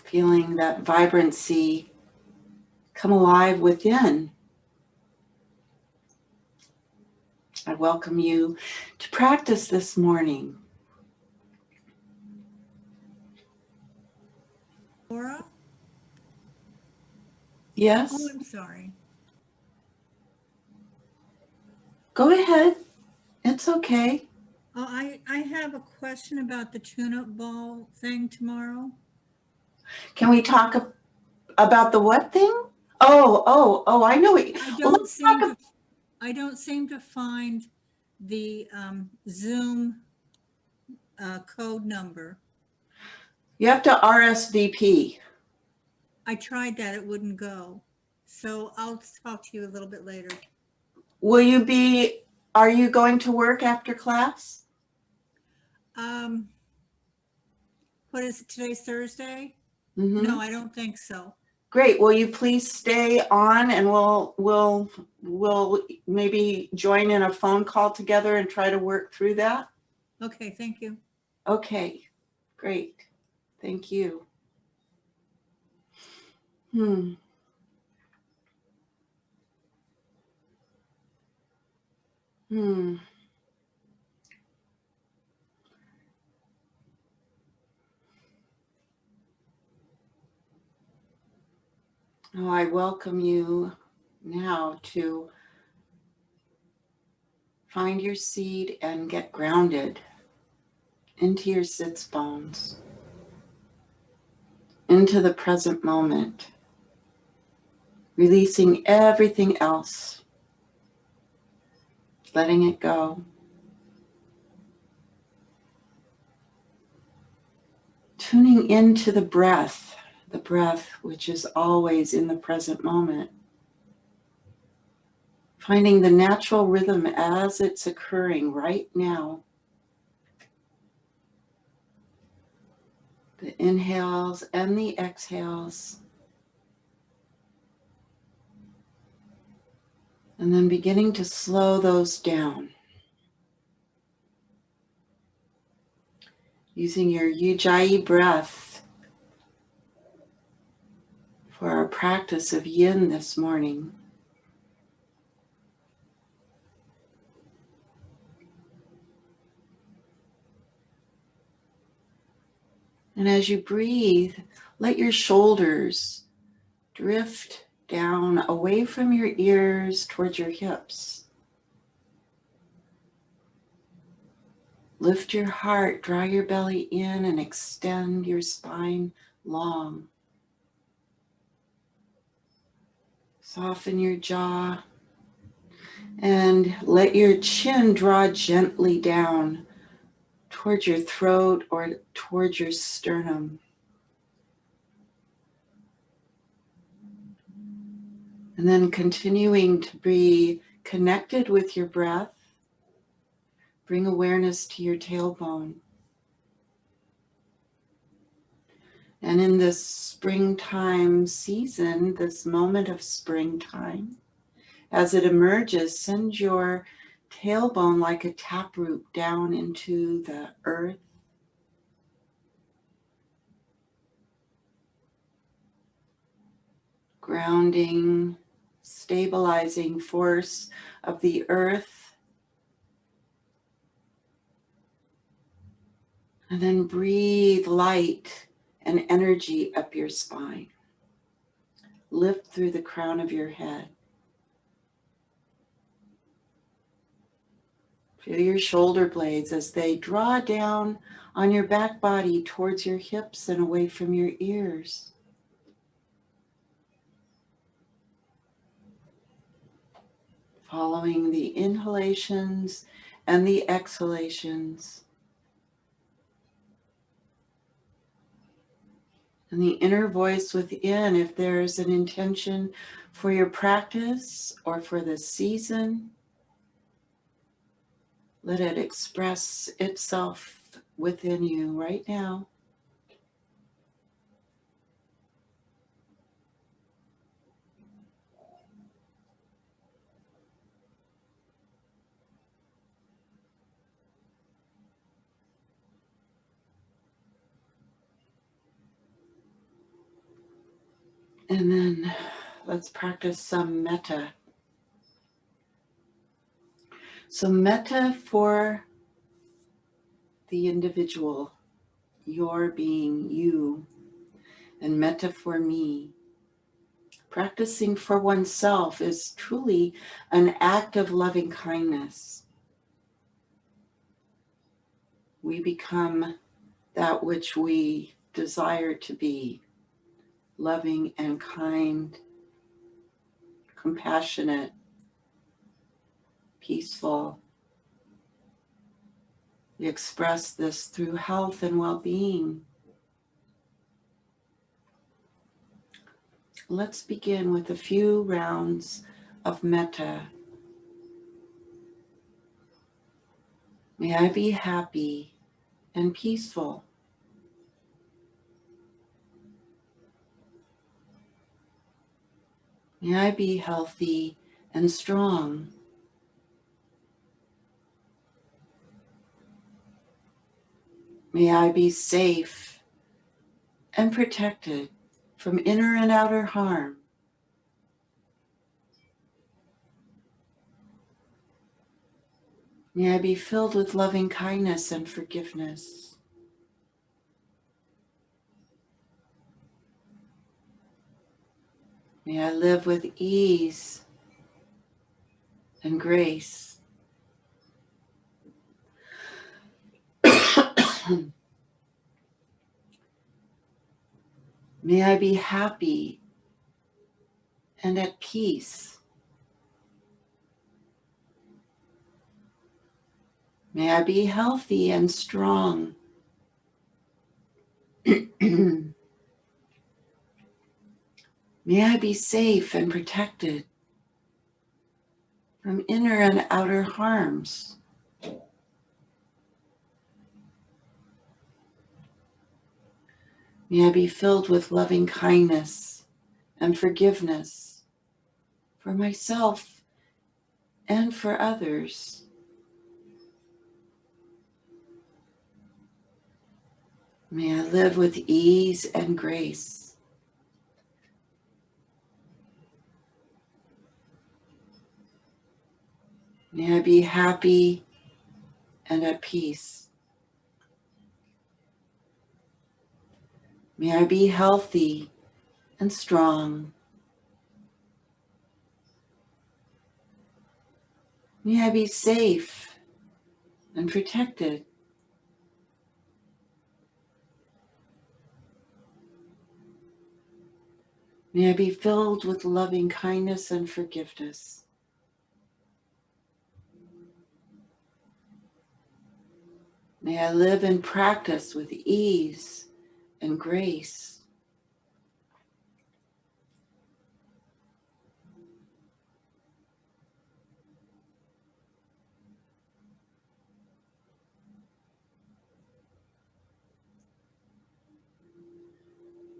Feeling that vibrancy come alive within. I welcome you to practice this morning. Laura? Yes? Oh, I'm sorry. Go ahead. It's okay. Oh, I have a question about the tune-up ball thing tomorrow. Can we talk about the what thing? Oh, I know it. I Well, don't let's seem talk. to I don't seem to find the Zoom code number. You have to RSVP. I tried that, it wouldn't go. So I'll talk to you a little bit later. Are you going to work after class? What is it? Today's Thursday? Mm-hmm. No, I don't think so. Great. Will you please stay on, and we'll maybe join in a phone call together and try to work through that? Okay, thank you. Okay, great. Thank you. Hmm. Oh, I welcome you now to find your seat and get grounded into your sits bones, into the present moment, releasing everything else, letting it go. Tuning into the breath which is always in the present moment. Finding the natural rhythm as it's occurring right now. The inhales and the exhales. And then beginning to slow those down. Using your Ujjayi breath for our practice of yin this morning. And as you breathe, let your shoulders drift down away from your ears towards your hips. Lift your heart, draw your belly in, and extend your spine long. Soften your jaw and let your chin draw gently down towards your throat or towards your sternum. And then continuing to be connected with your breath, bring awareness to your tailbone. And in this springtime season, this moment of springtime, as it emerges, send your tailbone like a taproot down into the earth. Grounding, stabilizing force of the earth. And then breathe light and energy up your spine. Lift through the crown of your head. Feel your shoulder blades as they draw down on your back body towards your hips and away from your ears. Following the inhalations and the exhalations. And the inner voice within, if there's an intention for your practice or for the season, let it express itself within you right now. And then let's practice some metta. So metta for the individual, your being, you, and metta for me. Practicing for oneself is truly an act of loving kindness. We become that which we desire to be, loving and kind, compassionate, peaceful. We express this through health and well-being. Let's begin with a few rounds of metta. May I be happy and peaceful. May I be healthy and strong. May I be safe and protected from inner and outer harm. May I be filled with loving kindness and forgiveness. May I live with ease and grace. May I be happy and at peace. May I be healthy and strong. May I be safe and protected from inner and outer harms. May I be filled with loving kindness and forgiveness for myself and for others. May I live with ease and grace. May I be happy and at peace. May I be healthy and strong. May I be safe and protected. May I be filled with loving kindness and forgiveness. May I live and practice with ease and grace.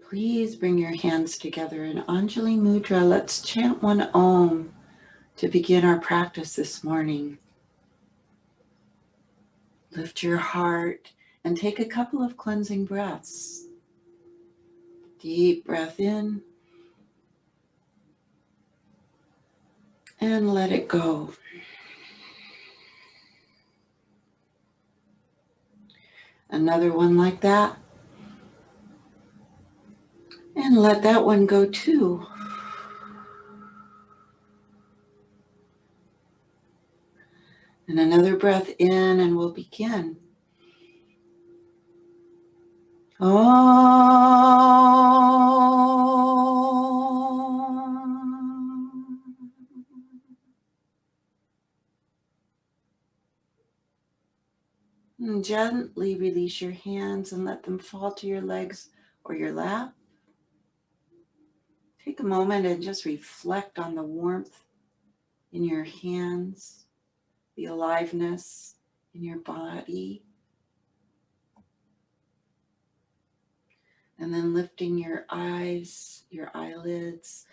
Please bring your hands together in Anjali Mudra. Let's chant one Om to begin our practice this morning. Lift your heart and take a couple of cleansing breaths. Deep breath in and let it go. Another one like that. And let that one go too. And another breath in and we'll begin. Om. And gently release your hands and let them fall to your legs or your lap. Take a moment and just reflect on the warmth in your hands, the aliveness in your body. And then lifting your eyes, your eyelids,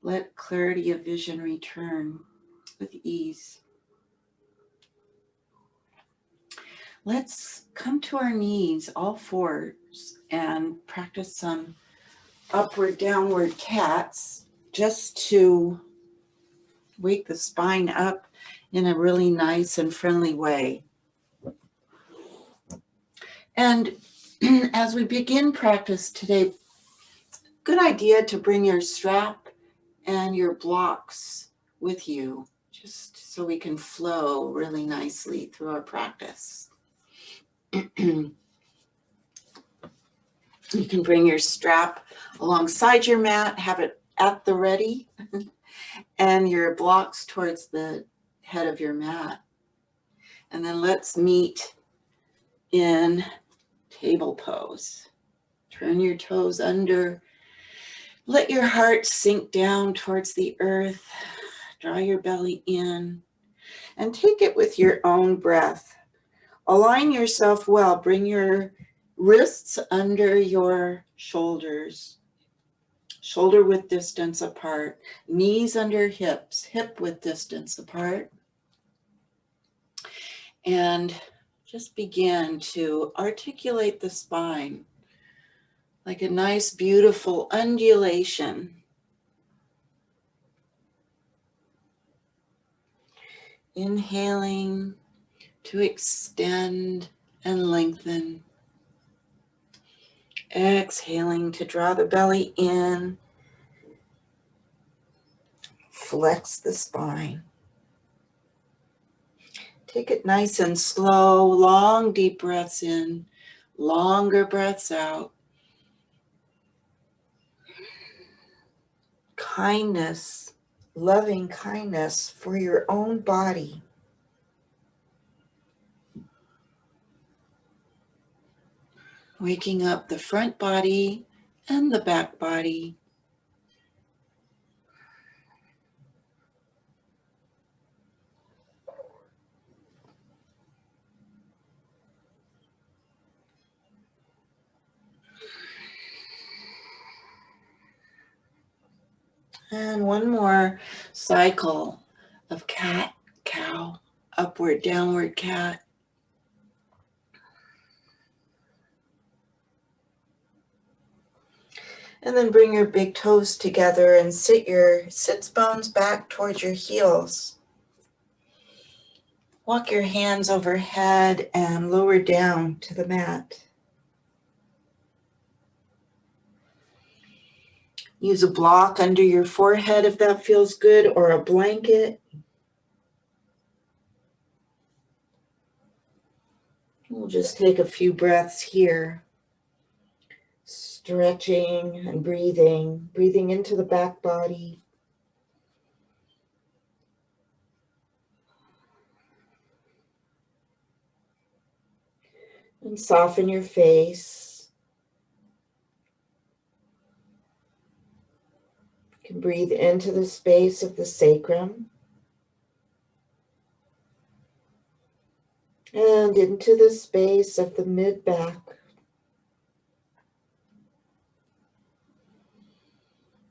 let clarity of vision return with ease. Let's come to our knees, all fours, and practice some upward downward cats, just to wake the spine up in a really nice and friendly way. And as we begin practice today, good idea to bring your strap and your blocks with you, just so we can flow really nicely through our practice. You can bring your strap alongside your mat, have it at the ready, and your blocks towards the head of your mat. And then let's meet in table pose. Turn your toes under. Let your heart sink down towards the earth. Draw your belly in and take it with your own breath. Align yourself well. Bring your wrists under your shoulders. Shoulder width distance apart. Knees under hips. Hip width distance apart. And just begin to articulate the spine like a nice, beautiful undulation. Inhaling to extend and lengthen. Exhaling to draw the belly in. Flex the spine. Take it nice and slow, long, deep breaths in, longer breaths out. Kindness, loving kindness for your own body. Waking up the front body and the back body. And one more cycle of cat, cow, upward, downward cat. And then bring your big toes together and sit your sits bones back towards your heels. Walk your hands overhead and lower down to the mat. Use a block under your forehead if that feels good, or a blanket. We'll just take a few breaths here. Stretching and breathing into the back body. And soften your face. You can breathe into the space of the sacrum. And into the space of the mid-back.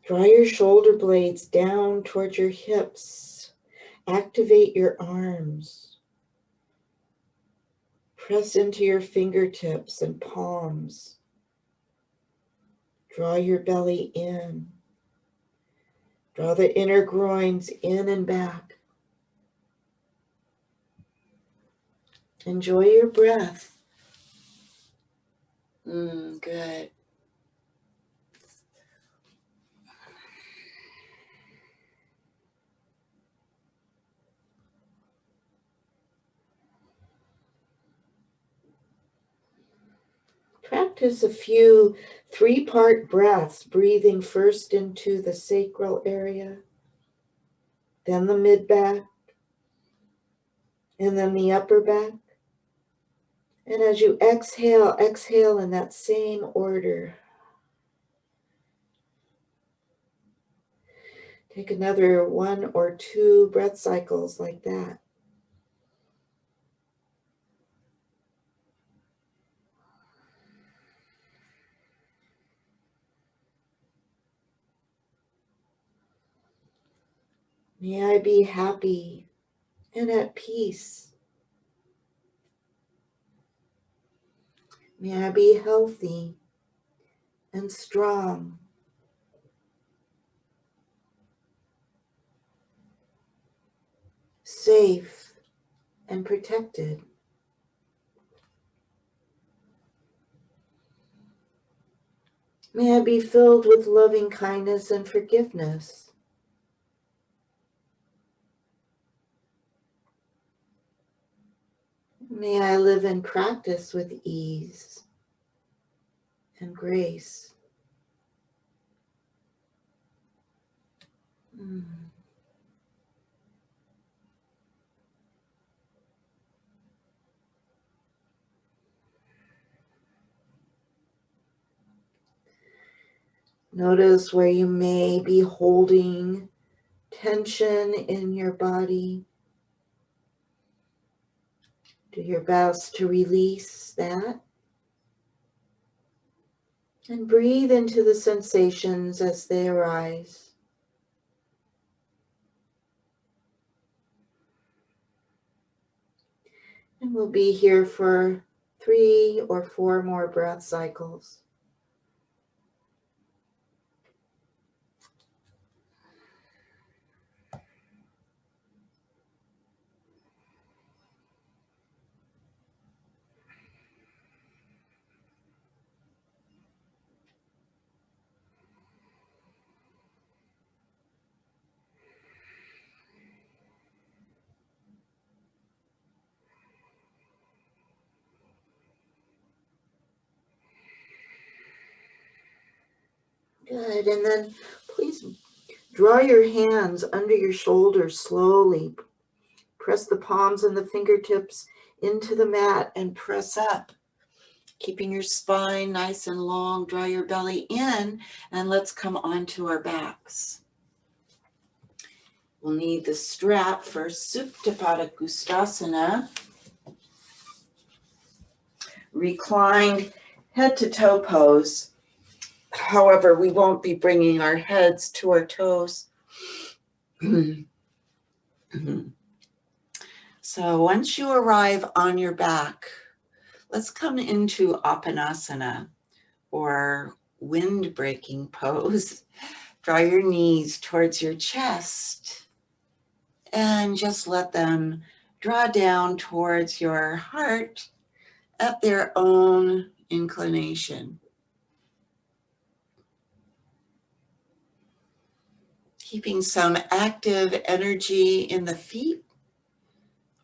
Draw your shoulder blades down towards your hips. Activate your arms. Press into your fingertips and palms. Draw your belly in. Draw the inner groins in and back. Enjoy your breath. Good. Practice a few 3-part breaths, breathing first into the sacral area, then the mid-back, and then the upper back. And as you exhale, exhale in that same order. Take another 1 or 2 breath cycles like that. May I be happy and at peace. May I be healthy and strong. safe and protected. May I be filled with loving kindness and forgiveness. May I live in practice with ease and grace. Mm. Notice where you may be holding tension in your body. Do your best to release that. And breathe into the sensations as they arise. And we'll be here for 3 or 4 more breath cycles. Good, and then please draw your hands under your shoulders slowly. Press the palms and the fingertips into the mat and press up. Keeping your spine nice and long, draw your belly in, and let's come onto our backs. We'll need the strap for Supta Padangusthasana. Reclined head to toe pose. However, we won't be bringing our heads to our toes. So once you arrive on your back, let's come into Apanasana, or wind-breaking pose. Draw your knees towards your chest and just let them draw down towards your heart at their own inclination. Keeping some active energy in the feet,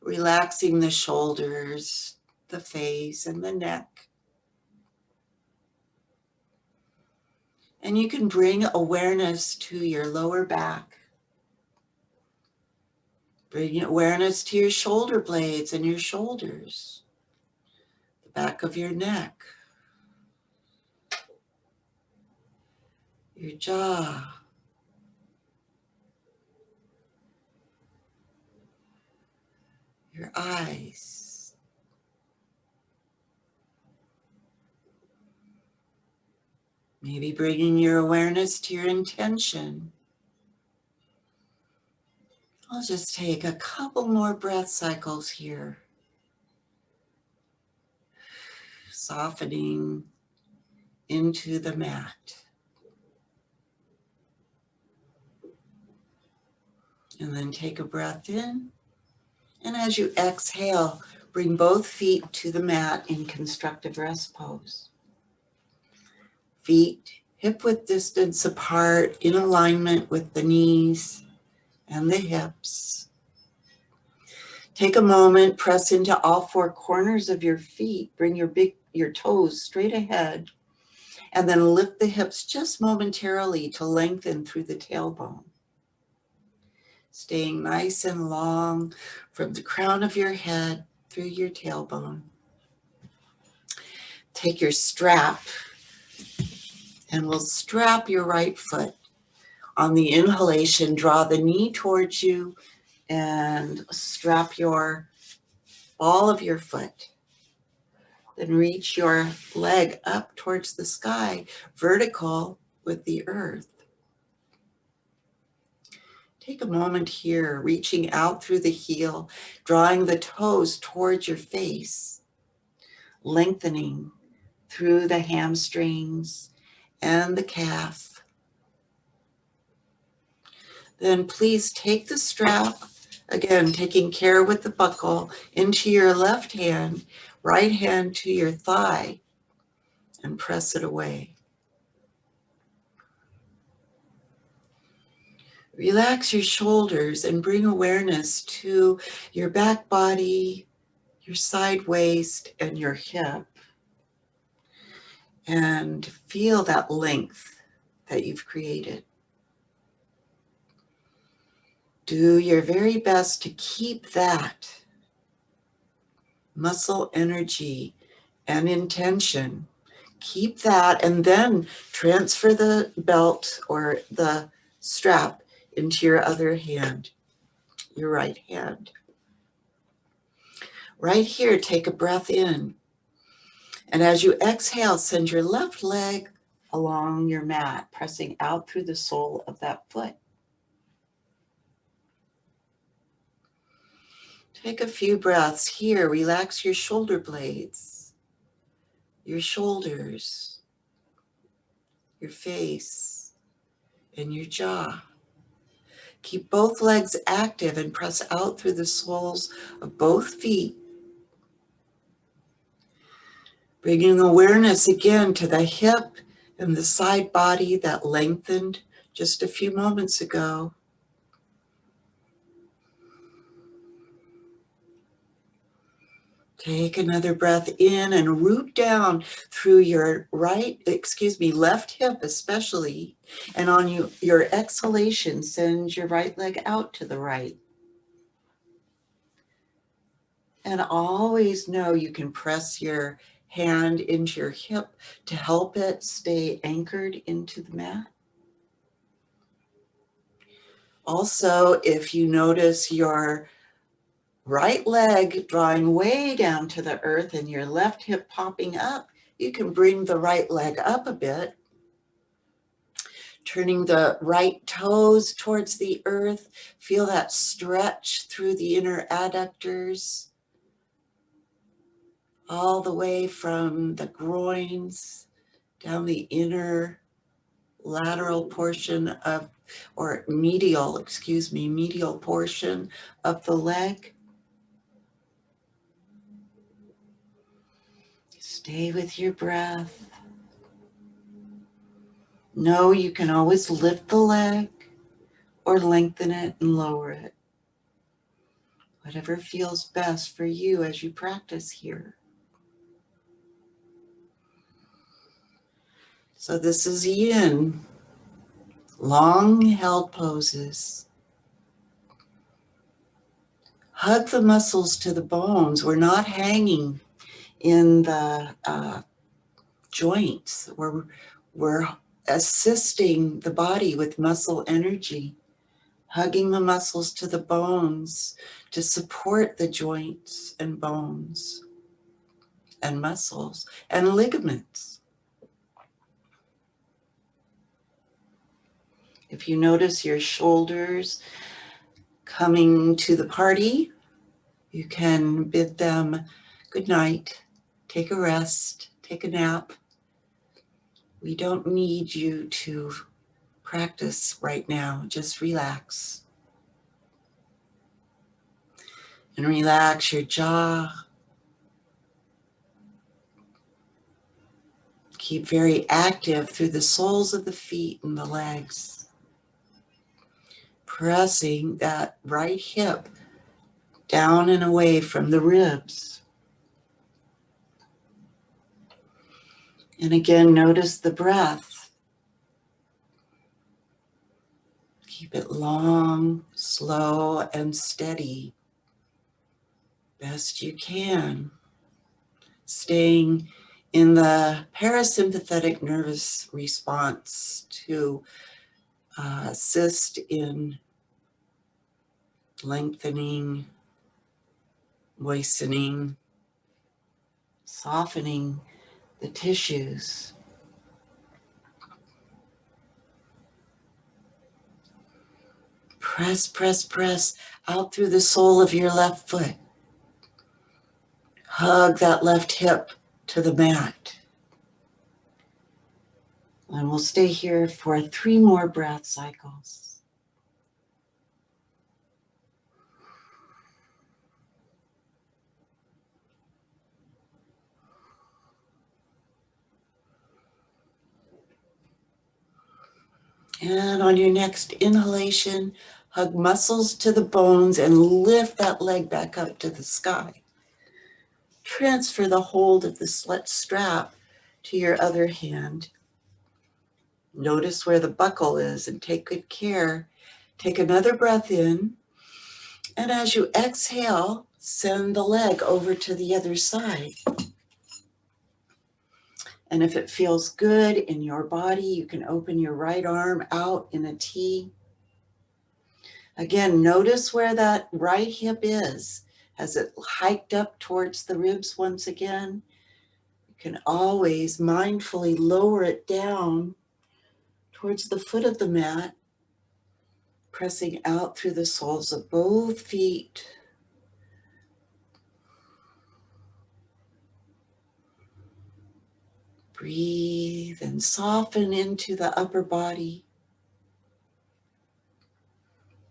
relaxing the shoulders, the face, and the neck. And you can bring awareness to your lower back. Bring awareness to your shoulder blades and your shoulders, the back of your neck, your jaw, your eyes. Maybe bringing your awareness to your intention. I'll just take a couple more breath cycles here. Softening into the mat. And then take a breath in. And as you exhale, bring both feet to the mat in constructive rest pose. Feet hip-width distance apart in alignment with the knees and the hips. Take a moment, press into all 4 corners of your feet. Bring your toes straight ahead, and then lift the hips just momentarily to lengthen through the tailbone. Staying nice and long from the crown of your head through your tailbone. Take your strap, and we'll strap your right foot. On the inhalation, draw the knee towards you and strap all of your foot. Then reach your leg up towards the sky, vertical with the earth. Take a moment here, reaching out through the heel, drawing the toes towards your face, lengthening through the hamstrings and the calf. Then please take the strap Again, taking care with the buckle into your left hand, right hand to your thigh, and press it away. Relax your shoulders and bring awareness to your back body, your side waist, and your hip. And feel that length that you've created. Do your very best to keep that muscle energy and intention. Keep that, and then transfer the belt or the strap into your other hand, your right hand. Right here, take a breath in. And as you exhale, send your left leg along your mat, pressing out through the sole of that foot. Take a few breaths here. Relax your shoulder blades, your shoulders, your face, and your jaw. Keep both legs active and press out through the soles of both feet. Bringing awareness again to the hip and the side body that lengthened just a few moments ago. Take another breath in and root down through your left hip especially. And on your exhalation, send your right leg out to the right. And always know you can press your hand into your hip to help it stay anchored into the mat. Also, if you notice your right leg drawing way down to the earth and your left hip popping up, you can bring the right leg up a bit, turning the right toes towards the earth. Feel that stretch through the inner adductors, all the way from the groins down the inner lateral portion of, or medial portion of the leg. Stay with your breath. Know you can always lift the leg or lengthen it and lower it. Whatever feels best for you as you practice here. So this is Yin, long held poses. Hug the muscles to the bones. We're not hanging in the joints. We're assisting the body with muscle energy, hugging the muscles to the bones to support the joints and bones and muscles and ligaments. If you notice your shoulders coming to the party, you can bid them good night, take a rest, take a nap. We don't need you to practice right now, just relax. And relax your jaw. Keep very active through the soles of the feet and the legs. Pressing that right hip down and away from the ribs. And again, notice the breath. Keep it long, slow, and steady. Best you can. Staying in the parasympathetic nervous response to assist in lengthening, moistening, softening the tissues. Press, press, press out through the sole of your left foot. Hug that left hip to the mat. And we'll stay here for 3 more breath cycles. And on your next inhalation, hug muscles to the bones and lift that leg back up to the sky. Transfer the hold of the strap to your other hand. Notice where the buckle is and take good care. Take another breath in. And as you exhale, send the leg over to the other side. And if it feels good in your body, you can open your right arm out in a T. Again, notice where that right hip is. Has it hiked up towards the ribs once again? You can always mindfully lower it down towards the foot of the mat, pressing out through the soles of both feet. Breathe and soften into the upper body.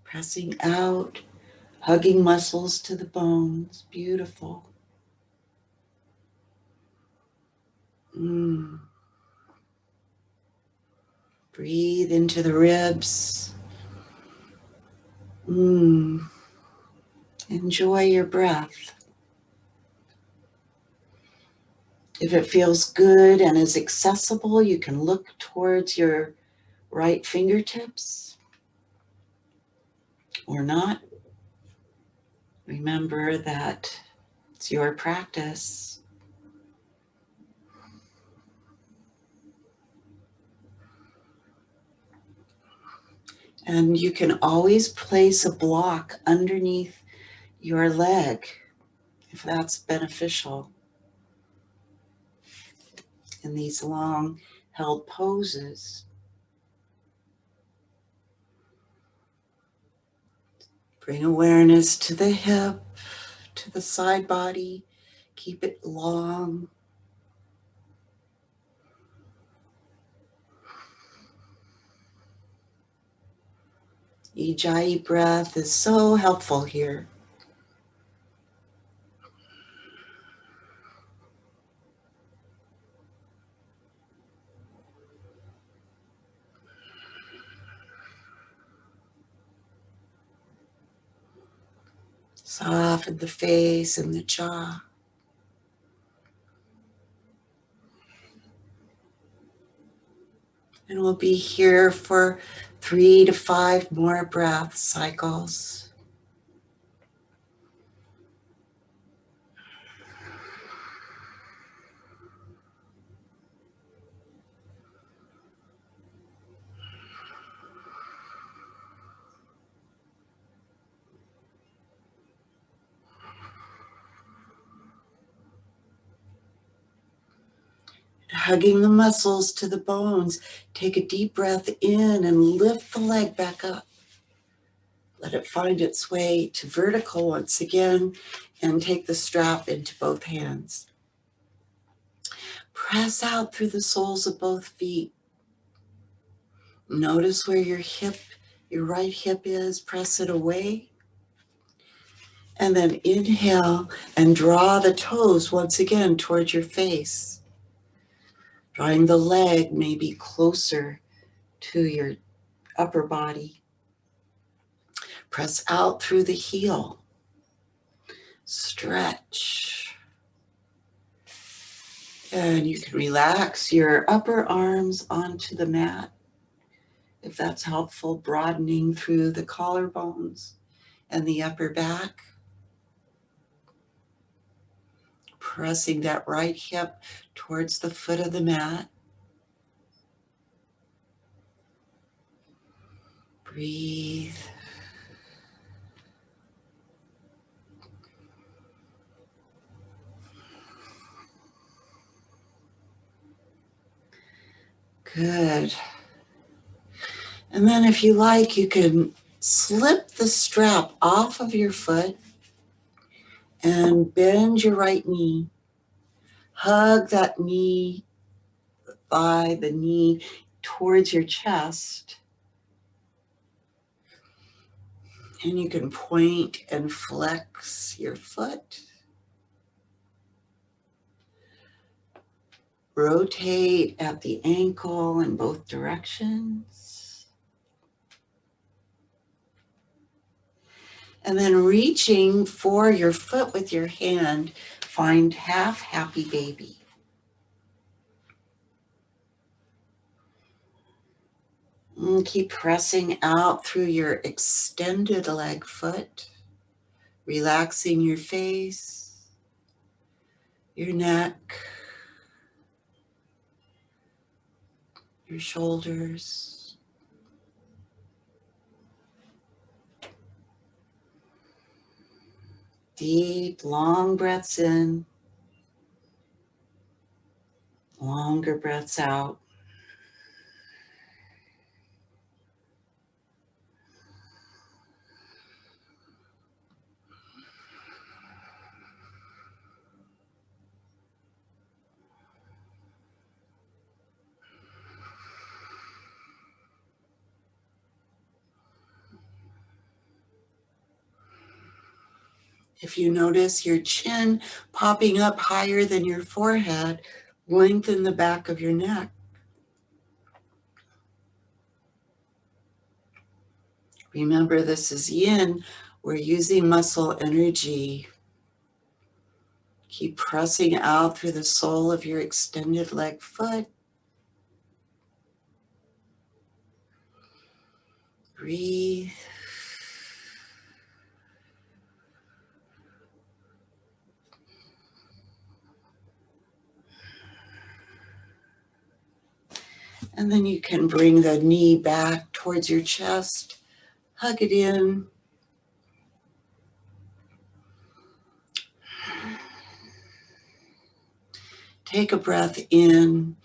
Pressing out, hugging muscles to the bones. Beautiful. Breathe into the ribs. Enjoy your breath. If it feels good and is accessible, you can look towards your right fingertips or not. Remember that it's your practice. And you can always place a block underneath your leg if that's beneficial in these long held poses. Bring awareness to the hip, to the side body. Keep it long. Ujjayi breath is so helpful here. Soften the face and the jaw. And we'll be here for 3 to 5 more breath cycles. Hugging the muscles to the bones. Take a deep breath in and lift the leg back up. Let it find its way to vertical once again and take the strap into both hands. Press out through the soles of both feet. Notice where your right hip is. Press it away. And then inhale and draw the toes once again towards your face. Drawing the leg maybe closer to your upper body. Press out through the heel. Stretch. And you can relax your upper arms onto the mat, if that's helpful, broadening through the collarbones and the upper back. Pressing that right hip towards the foot of the mat. Breathe. Good. And then if you like, you can slip the strap off of your foot and bend your right knee. Hug that knee, thigh, the knee towards your chest. And you can point and flex your foot. Rotate at the ankle in both directions. And then reaching for your foot with your hand, find half happy baby. And keep pressing out through your extended leg foot, relaxing your face, your neck, your shoulders. Deep, long breaths in, longer breaths out. If you notice your chin popping up higher than your forehead, lengthen the back of your neck. Remember, this is yin. We're using muscle energy. Keep pressing out through the sole of your extended leg foot. Breathe. And then you can bring the knee back towards your chest. Hug it in. Take a breath in.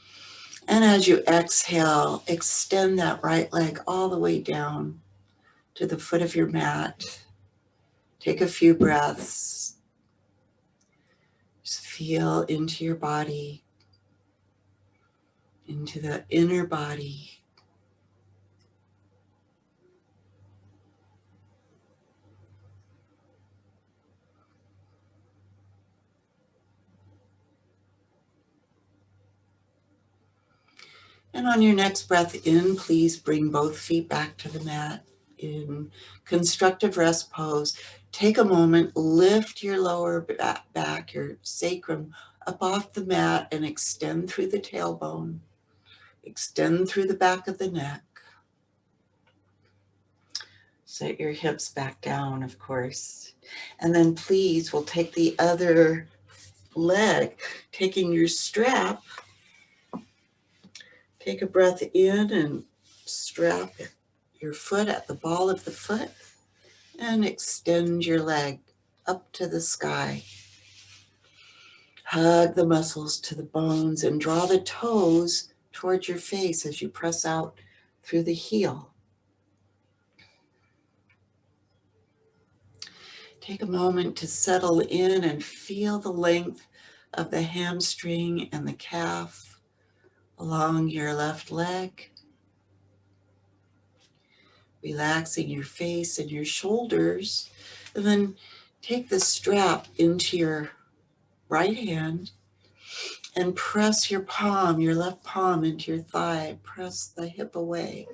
And as you exhale, extend that right leg all the way down to the foot of your mat. Take a few breaths. Just feel into your body, into the inner body. And on your next breath in, please bring both feet back to the mat in constructive rest pose. Take a moment, lift your lower back, your sacrum, up off the mat and extend through the tailbone. Extend through the back of the neck. Set your hips back down, of course. And then please, we'll take the other leg, taking your strap. Take a breath in and strap your foot at the ball of the foot and extend your leg up to the sky. Hug the muscles to the bones and draw the toes towards your face as you press out through the heel. Take a moment to settle in and feel the length of the hamstring and the calf along your left leg. Relaxing your face and your shoulders, and then take the strap into your right hand and press your palm, your left palm into your thigh. Press the hip away.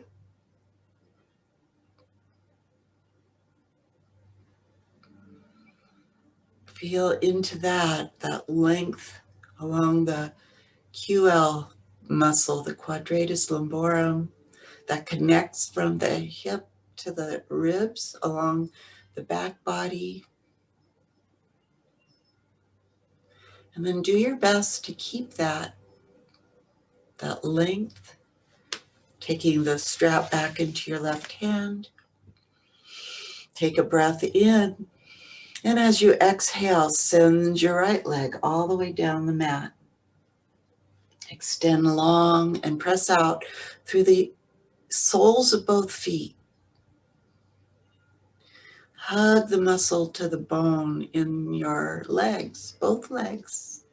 Feel into that length along the QL muscle, the quadratus lumborum, that connects from the hip to the ribs along the back body. And then do your best to keep that length, taking the strap back into your left hand. Take a breath in, and as you exhale, send your right leg all the way down the mat. Extend long and press out through the soles of both feet. Hug the muscle to the bone in your legs, both legs.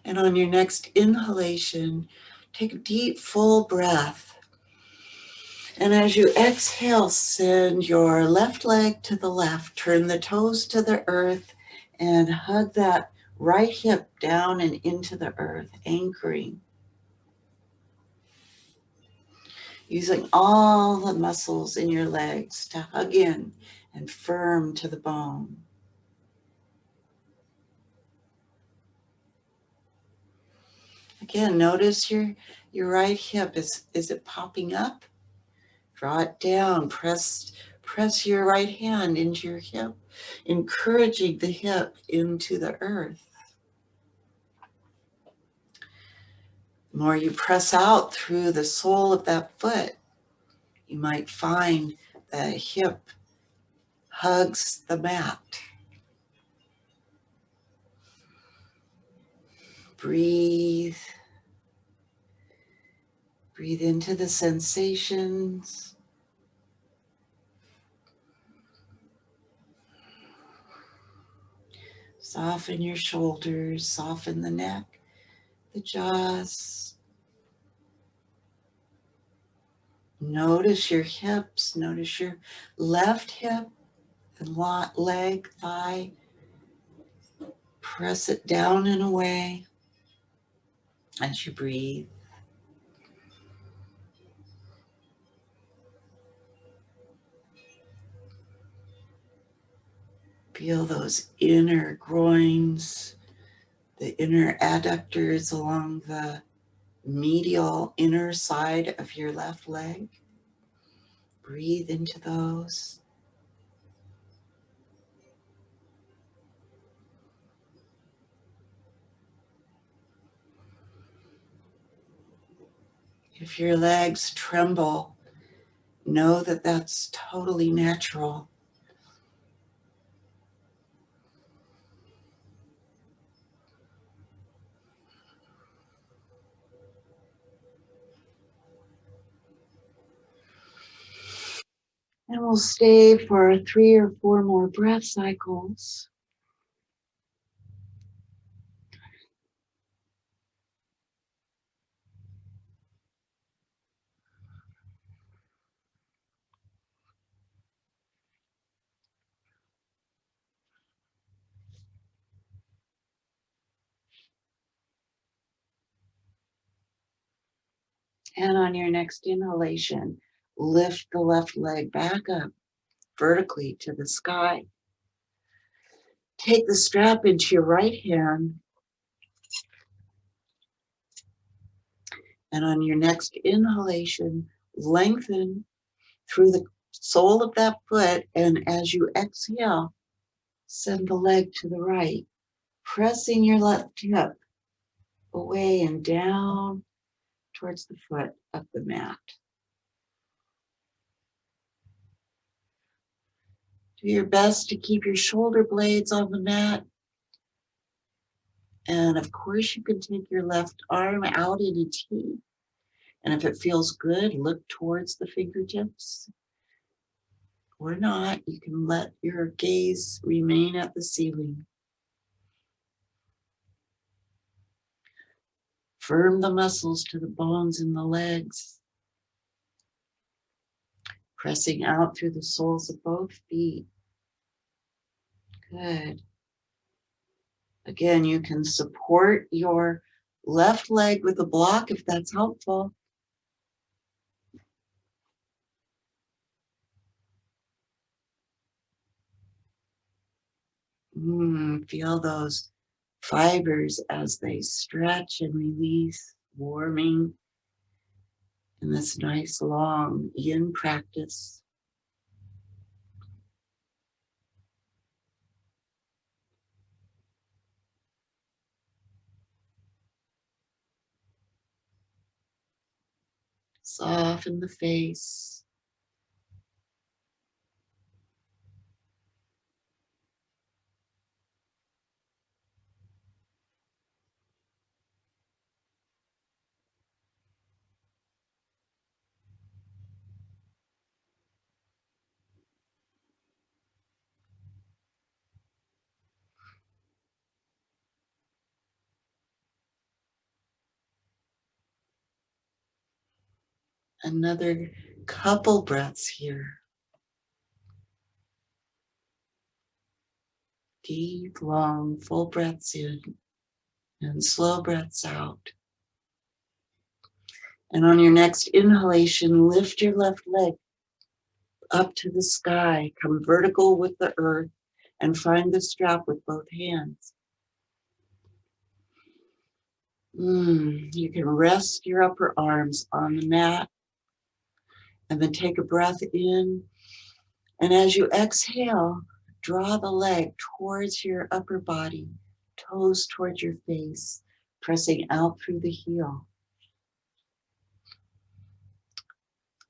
And on your next inhalation, take a deep, full breath. And as you exhale, send your left leg to the left, turn the toes to the earth, and hug that right hip down and into the earth, anchoring. using all the muscles in your legs to hug in and firm to the bone. Again, notice your right hip. Is it popping up? Draw it down. Press your right hand into your hip, encouraging the hip into the earth. The more you press out through the sole of that foot, you might find the hip hugs the mat. Breathe. Breathe into the sensations. Soften your shoulders, soften the neck, the jaws. Notice your hips, notice your left hip and leg, thigh. Press it down and away as you breathe. Feel those inner groins, the inner adductors along the medial inner side of your left leg. Breathe into those. If your legs tremble, know that that's totally natural. And we'll stay for 3 or 4 more breath cycles. And on your next inhalation, lift the left leg back up vertically to the sky. Take the strap into your right hand. And on your next inhalation, lengthen through the sole of that foot. And as you exhale, send the leg to the right, pressing your left hip away and down towards the foot of the mat. Do your best to keep your shoulder blades on the mat. And of course, you can take your left arm out in a T. And if it feels good, look towards the fingertips. Or not, you can let your gaze remain at the ceiling. Firm the muscles to the bones in the legs. Pressing out through the soles of both feet. Good. Again, you can support your left leg with a block if that's helpful. Feel those fibers as they stretch and release, warming in this nice long yin practice. Soften the face. Another couple breaths here. Deep, long, full breaths in and slow breaths out. And on your next inhalation, lift your left leg up to the sky, come vertical with the earth, and find the strap with both hands. You can rest your upper arms on the mat, and then take a breath in. And as you exhale, draw the leg towards your upper body, toes towards your face, pressing out through the heel.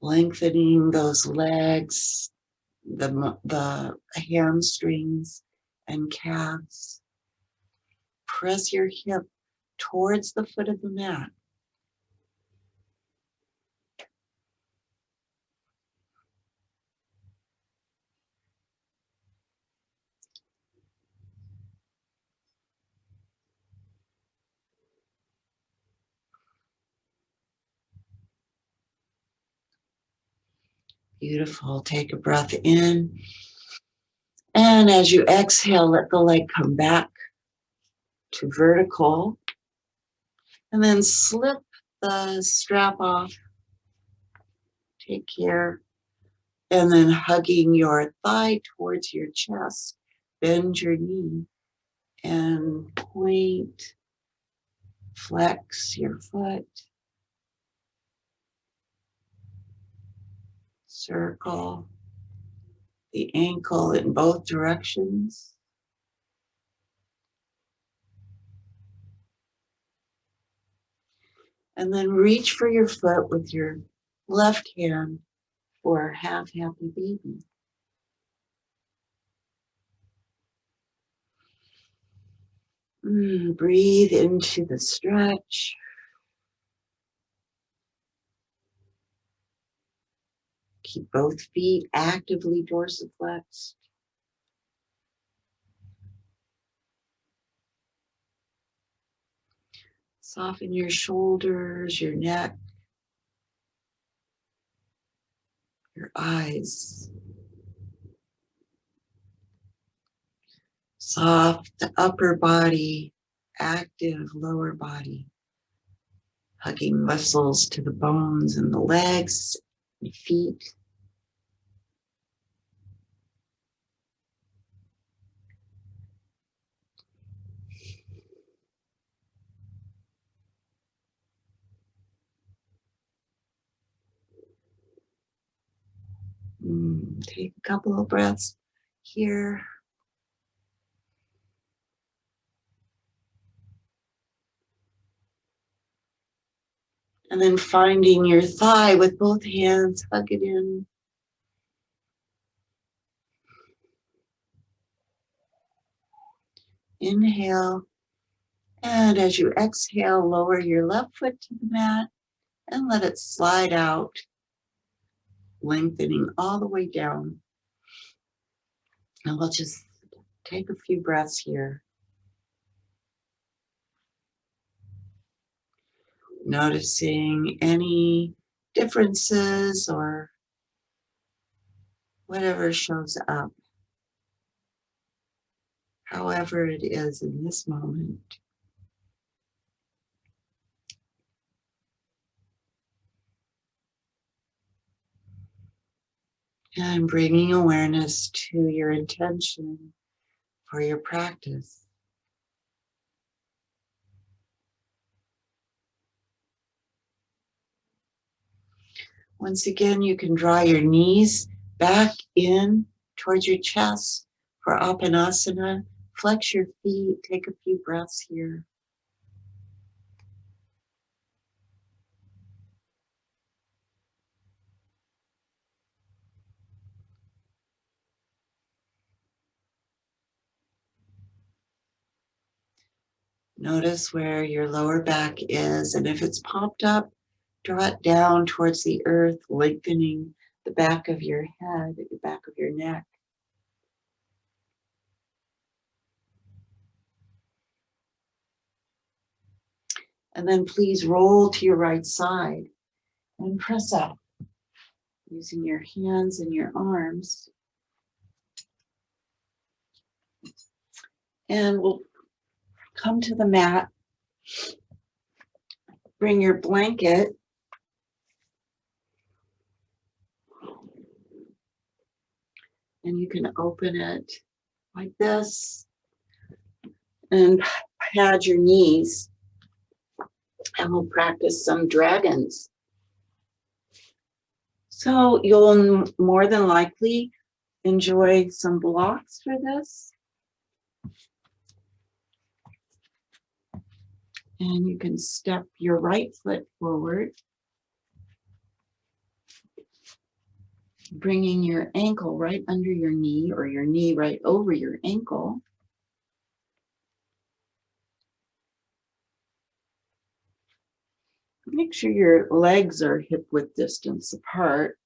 Lengthening those legs, the hamstrings and calves. Press your hip towards the foot of the mat. Beautiful. Take a breath in. And as you exhale, let the leg come back to vertical. And then slip the strap off. Take care. And then hugging your thigh towards your chest. Bend your knee and point. Flex your foot. Circle the ankle in both directions. And then reach for your foot with your left hand for half happy baby. Breathe into the stretch. Keep both feet actively dorsiflexed. Soften your shoulders, your neck, your eyes. Soft upper body, active lower body. Hugging muscles to the bones and the legs and feet. Take a couple of breaths here. And then finding your thigh with both hands, hug it in. Inhale. And as you exhale, lower your left foot to the mat and let it slide out, lengthening all the way down. And we'll just take a few breaths here. Noticing any differences or whatever shows up, however it is in this moment. And bringing awareness to your intention for your practice. Once again, you can draw your knees back in towards your chest for Apanasana. Flex your feet, take a few breaths here. Notice where your lower back is, and if it's popped up, draw it down towards the earth, lengthening the back of your head, the back of your neck. And then please roll to your right side and press up using your hands and your arms. And we'll come to the mat. Bring your blanket And you can open it like this and pad your knees. And we'll practice some dragons. So you'll more than likely enjoy some blocks for this. And you can step your right foot forward, bringing your ankle right under your knee or your knee right over your ankle. Make sure your legs are hip width distance apart.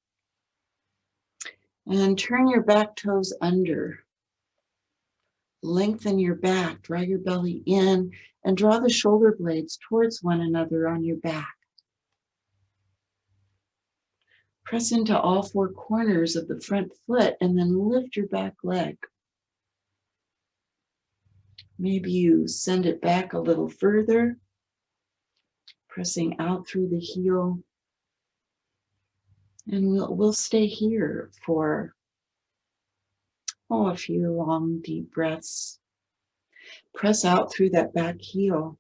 And turn your back toes under. Lengthen your back, draw your belly in, and draw the shoulder blades towards one another on your back. Press into all four corners of the front foot and then lift your back leg. Maybe you send it back a little further, pressing out through the heel. And we'll stay here for a few long, deep breaths. Press out through that back heel.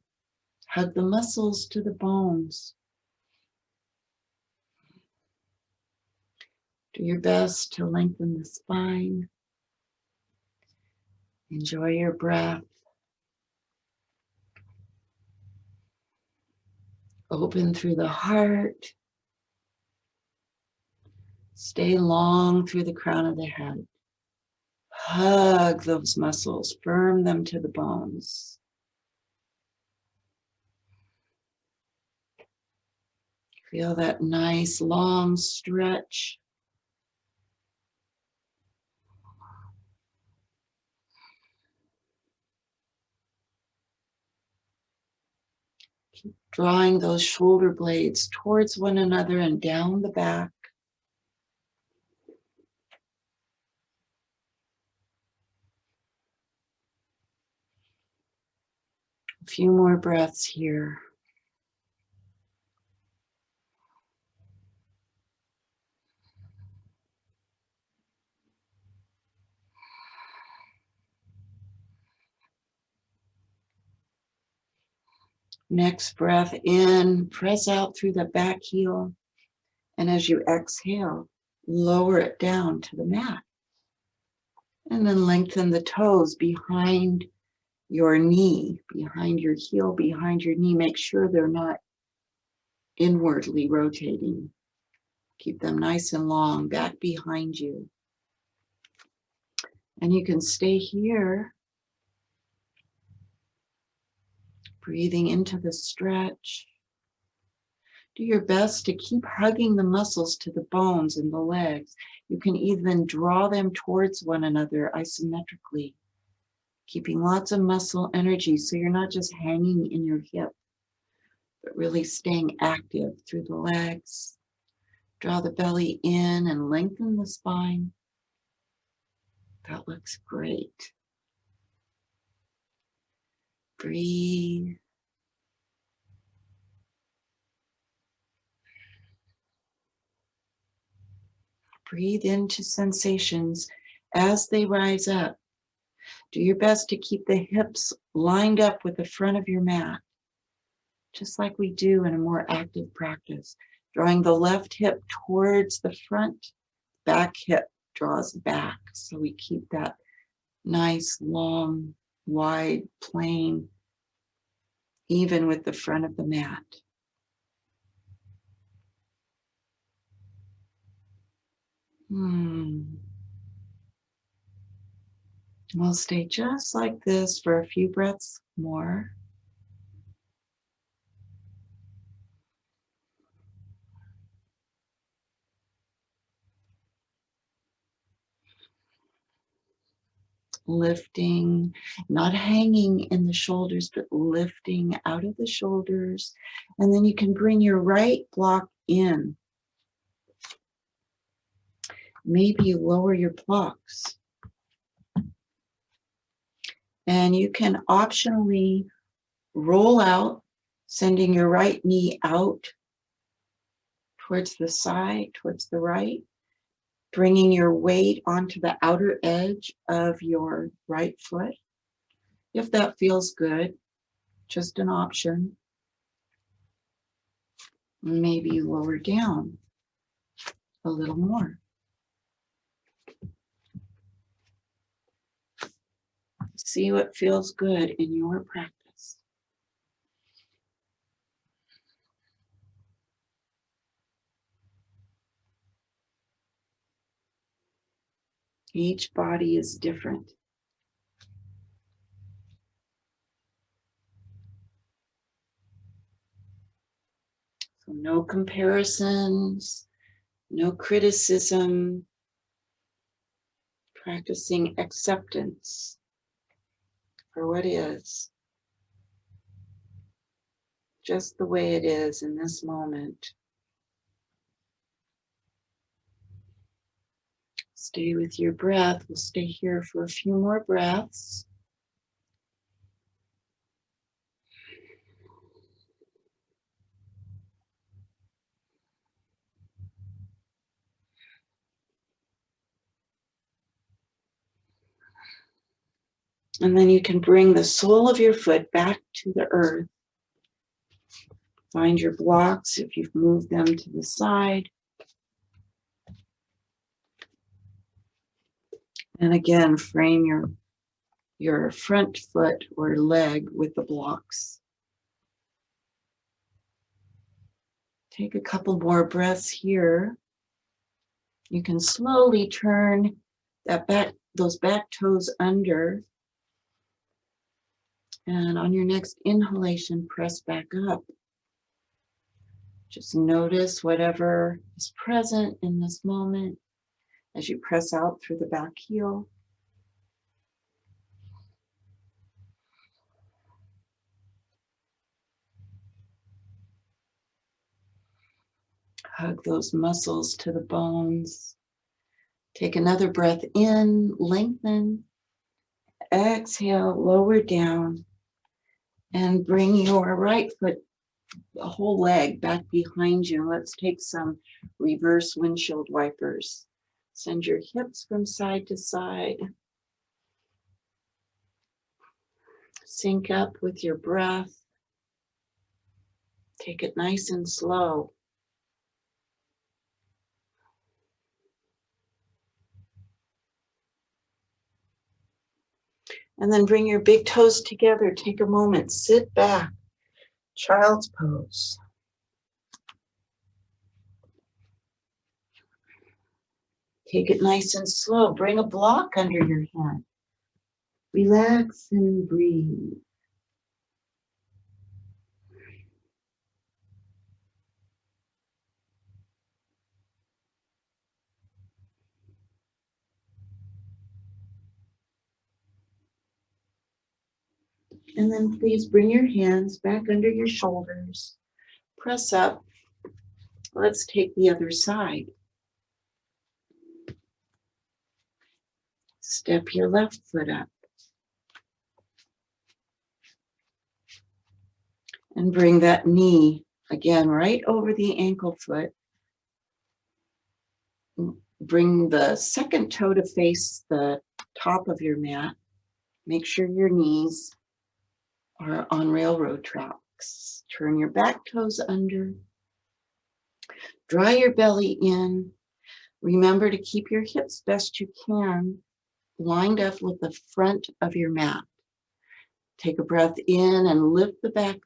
Hug the muscles to the bones. Do your best to lengthen the spine. Enjoy your breath. Open through the heart. Stay long through the crown of the head. Hug those muscles, firm them to the bones. Feel that nice long stretch. Keep drawing those shoulder blades towards one another and down the back. A few more breaths here. Next breath in, press out through the back heel. And as you exhale, lower it down to the mat. And then lengthen the toes behind your knee, behind your heel, behind your knee. Make sure they're not inwardly rotating. Keep them nice and long back behind you. And you can stay here, breathing into the stretch. Do your best to keep hugging the muscles to the bones and the legs. You can even draw them towards one another isometrically, keeping lots of muscle energy so you're not just hanging in your hip, but really staying active through the legs. Draw the belly in and lengthen the spine. That looks great. Breathe. Breathe into sensations as they rise up. Do your best to keep the hips lined up with the front of your mat, just like we do in a more active practice. Drawing the left hip towards the front, back hip draws back. So we keep that nice, long, wide plane, even with the front of the mat. We'll stay just like this for a few breaths more. Lifting, not hanging in the shoulders, but lifting out of the shoulders. And then you can bring your right block in. Maybe you lower your blocks. And you can optionally roll out, sending your right knee out towards the side, towards the right. Bringing your weight onto the outer edge of your right foot. If that feels good, just an option. Maybe you lower down a little more. See what feels good in your practice. Each body is different. So no comparisons, no criticism, practicing acceptance for what is, just the way it is in this moment. Stay with your breath. We'll stay here for a few more breaths. And then you can bring the sole of your foot back to the earth. Find your blocks if you've moved them to the side. And again, frame your front foot or leg with the blocks. Take a couple more breaths here. You can slowly turn those back toes under. And on your next inhalation, press back up. Just notice whatever is present in this moment as you press out through the back heel. Hug those muscles to the bones. Take another breath in, lengthen. Exhale, lower down. And bring your right foot, the whole leg, back behind you. Let's take some reverse windshield wipers. Send your hips from side to side. Sync up with your breath. Take it nice and slow. And then bring your big toes together. Take a moment, sit back, child's pose. Take it nice and slow. Bring a block under your head. Relax and breathe. And then please bring your hands back under your shoulders. Press up. Let's take the other side. Step your left foot up. And bring that knee again right over the ankle foot. Bring the second toe to face the top of your mat. Make sure your knees are on railroad tracks. Turn your back toes under. Draw your belly in. Remember to keep your hips best you can lined up with the front of your mat. Take a breath in and lift the back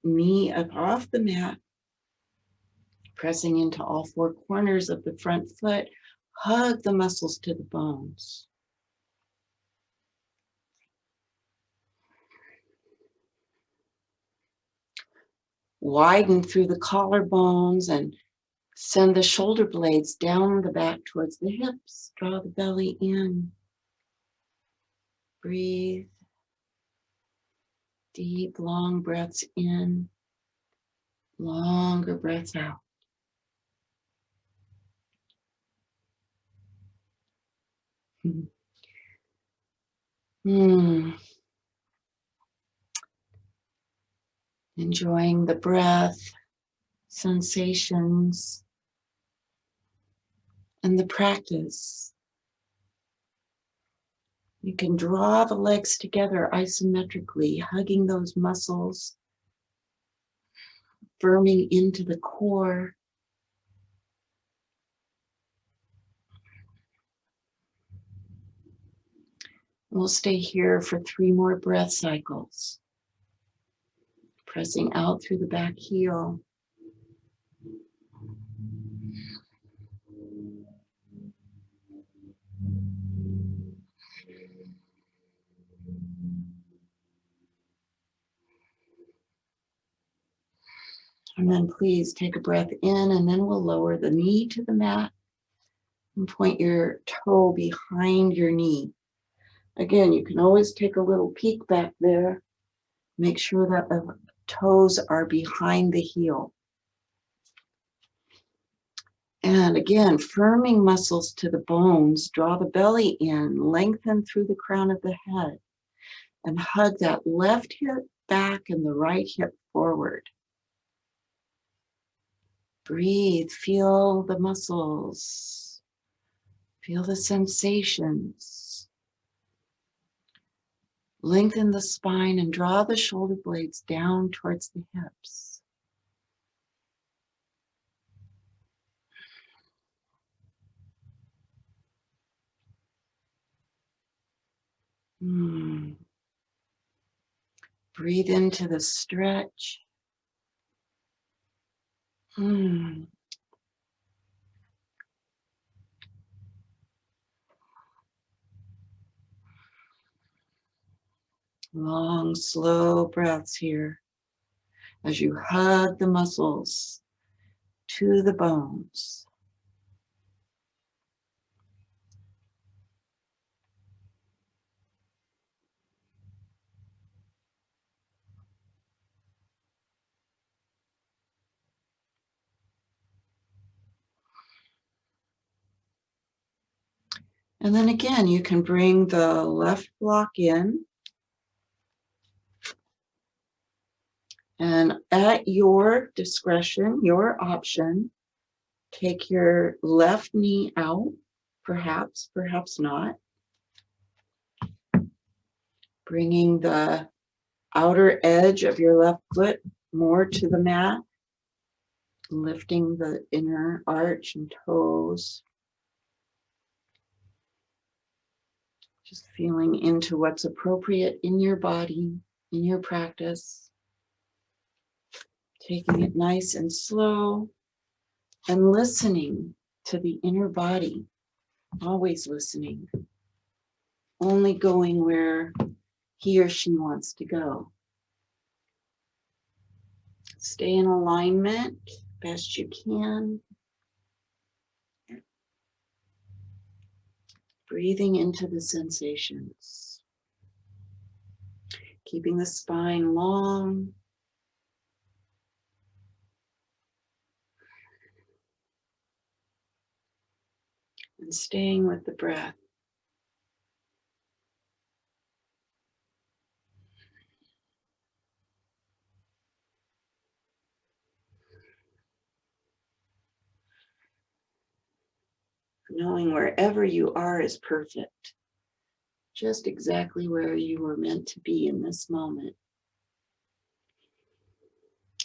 knee up off the mat, pressing into all four corners of the front foot. Hug the muscles to the bones. Widen through the collarbones and send the shoulder blades down the back towards the hips. Draw the belly in. Breathe. Deep, long breaths in. Longer breaths out. Enjoying the breath, sensations, and the practice. You can draw the legs together isometrically, hugging those muscles, firming into the core. We'll stay here for 3 more breath cycles, pressing out through the back heel. And then please take a breath in, and then we'll lower the knee to the mat and point your toe behind your knee. Again, you can always take a little peek back there. Make sure that the toes are behind the heel. And again, firming muscles to the bones, draw the belly in, lengthen through the crown of the head, and hug that left hip back and the right hip forward. Breathe, feel the muscles, feel the sensations. Lengthen the spine and draw the shoulder blades down towards the hips. Breathe into the stretch. Long, slow breaths here as you hug the muscles to the bones. And then again, you can bring the left block in. And at your discretion, your option, take your left knee out, perhaps, perhaps not. Bringing the outer edge of your left foot more to the mat, lifting the inner arch and toes. Just feeling into what's appropriate in your body, in your practice. Taking it nice and slow and listening to the inner body, always listening, only going where he or she wants to go. Stay in alignment best you can. Breathing into the sensations. Keeping the spine long. And staying with the breath. Knowing wherever you are is perfect. Just exactly where you were meant to be in this moment.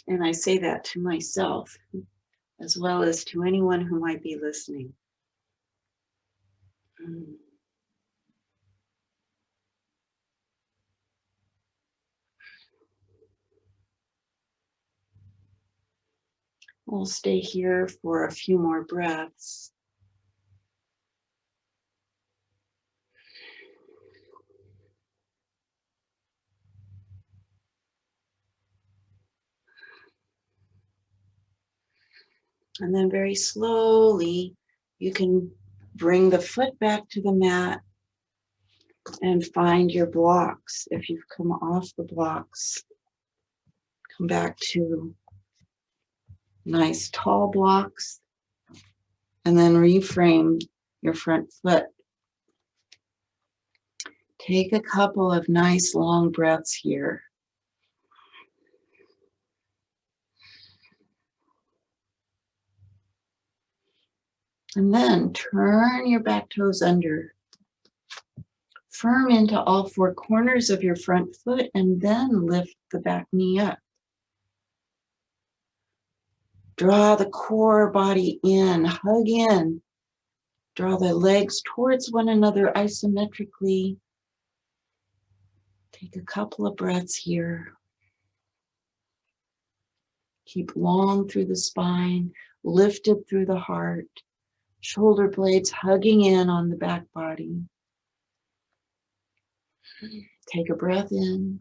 And I say that to myself, as well as to anyone who might be listening. We'll stay here for a few more breaths. And then very slowly, you can bring the foot back to the mat and find your blocks. If you've come off the blocks, come back to nice tall blocks, and then reframe your front foot. Take a couple of nice long breaths here. And then turn your back toes under. Firm into all four corners of your front foot and then lift the back knee up. Draw the core body in, hug in. Draw the legs towards one another isometrically. Take a couple of breaths here. Keep long through the spine, lifted through the heart. Shoulder blades hugging in on the back body. Take a breath in.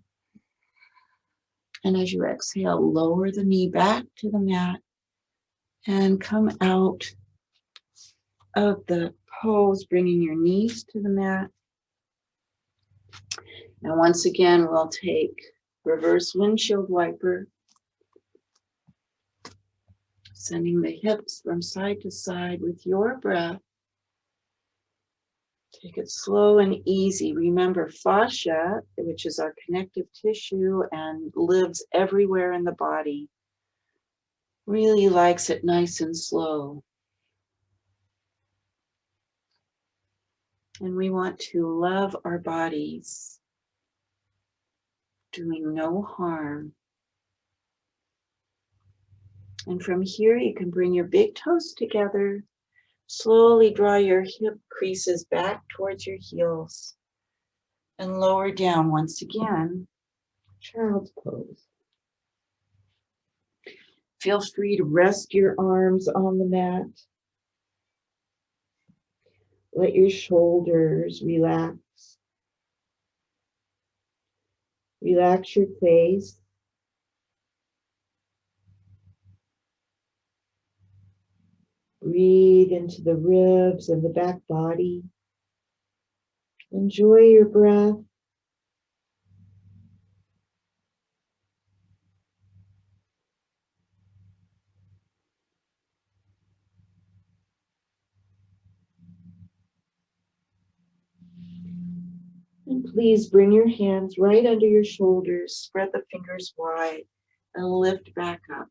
And as you exhale, lower the knee back to the mat and come out of the pose, bringing your knees to the mat. And once again, we'll take reverse windshield wiper, sending the hips from side to side with your breath. Take it slow and easy. Remember, fascia, which is our connective tissue and lives everywhere in the body, really likes it nice and slow. And we want to love our bodies, doing no harm. And from here, you can bring your big toes together. Slowly draw your hip creases back towards your heels and lower down once again, child's pose. Feel free to rest your arms on the mat. Let your shoulders relax. Relax your face. Breathe into the ribs and the back body. Enjoy your breath. And please bring your hands right under your shoulders, spread the fingers wide, and lift back up.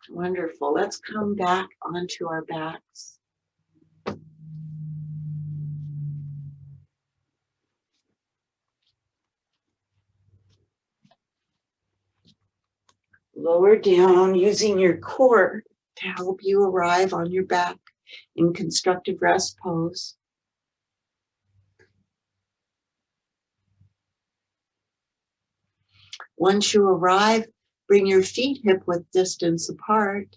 Wonderful. Let's come back onto our backs. Lower down using your core to help you arrive on your back in constructive rest pose. Once you arrive, bring your feet hip-width distance apart.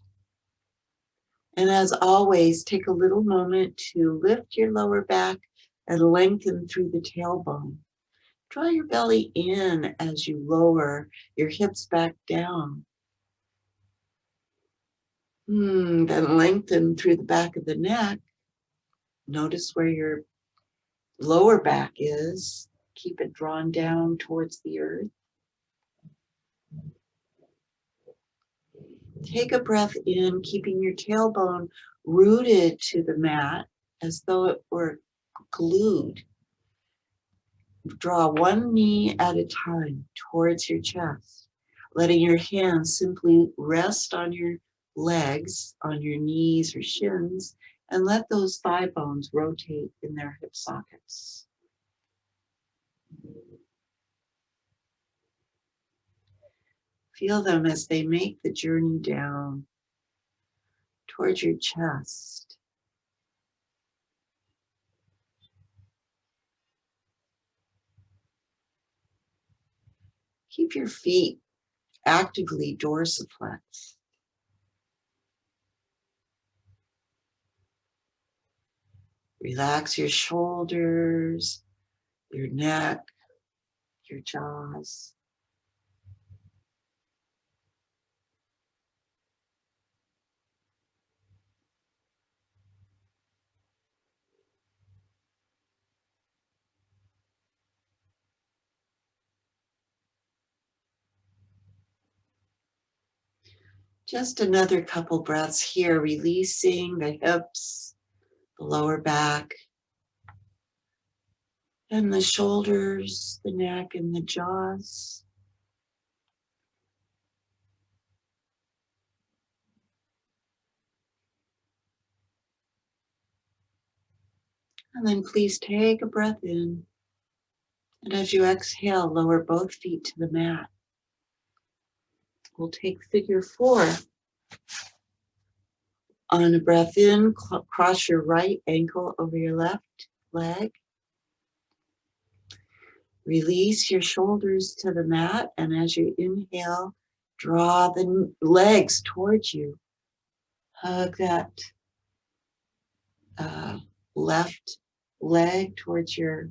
And as always, take a little moment to lift your lower back and lengthen through the tailbone. Draw your belly in as you lower your hips back down. Then lengthen through the back of the neck. Notice where your lower back is. Keep it drawn down towards the earth. Take a breath in, keeping your tailbone rooted to the mat as though it were glued. Draw one knee at a time towards your chest, letting your hands simply rest on your legs, on your knees or shins, and let those thigh bones rotate in their hip sockets. Feel them as they make the journey down towards your chest. Keep your feet actively dorsiflex. Relax your shoulders, your neck, your jaws. Just another couple breaths here, releasing the hips, the lower back, and the shoulders, the neck, and the jaws. And then please take a breath in. And as you exhale, lower both feet to the mat. We'll take figure 4. On a breath in, cross your right ankle over your left leg. Release your shoulders to the mat, and as you inhale, draw the legs towards you. Hug that left leg towards your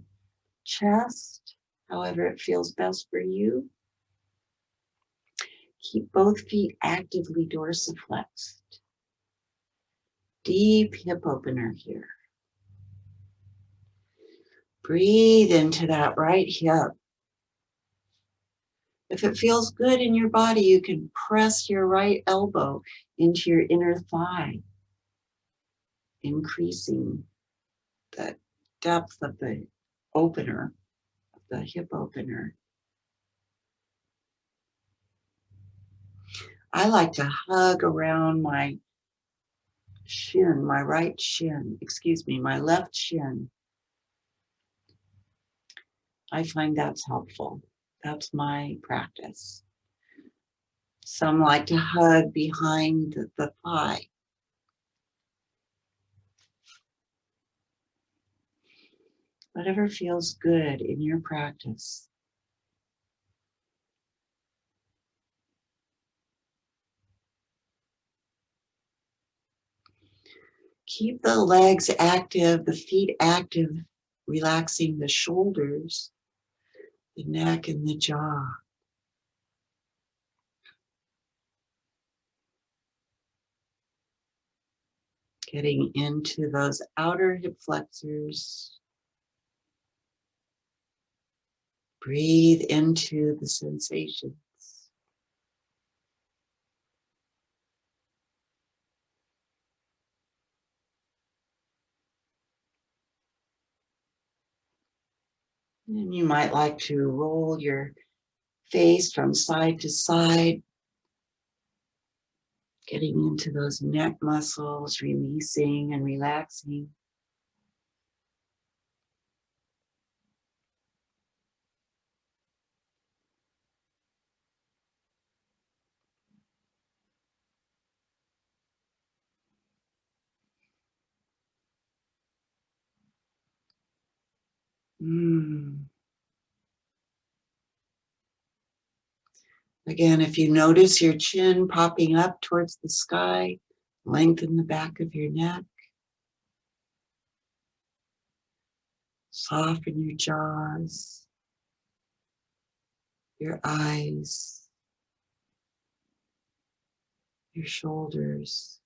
chest, however it feels best for you. Keep both feet actively dorsiflexed. Deep hip opener here. Breathe into that right hip. If it feels good in your body, you can press your right elbow into your inner thigh, increasing the depth of the opener, of the hip opener. I like to hug around my shin, my right shin, my left shin. I find that's helpful. That's my practice. Some like to hug behind the thigh. Whatever feels good in your practice. Keep the legs active, the feet active, relaxing the shoulders, the neck, and the jaw. Getting into those outer hip flexors. Breathe into the sensations. And you might like to roll your face from side to side, getting into those neck muscles, releasing and relaxing. Again, if you notice your chin popping up towards the sky, lengthen the back of your neck. Soften your jaws, your eyes, your shoulders.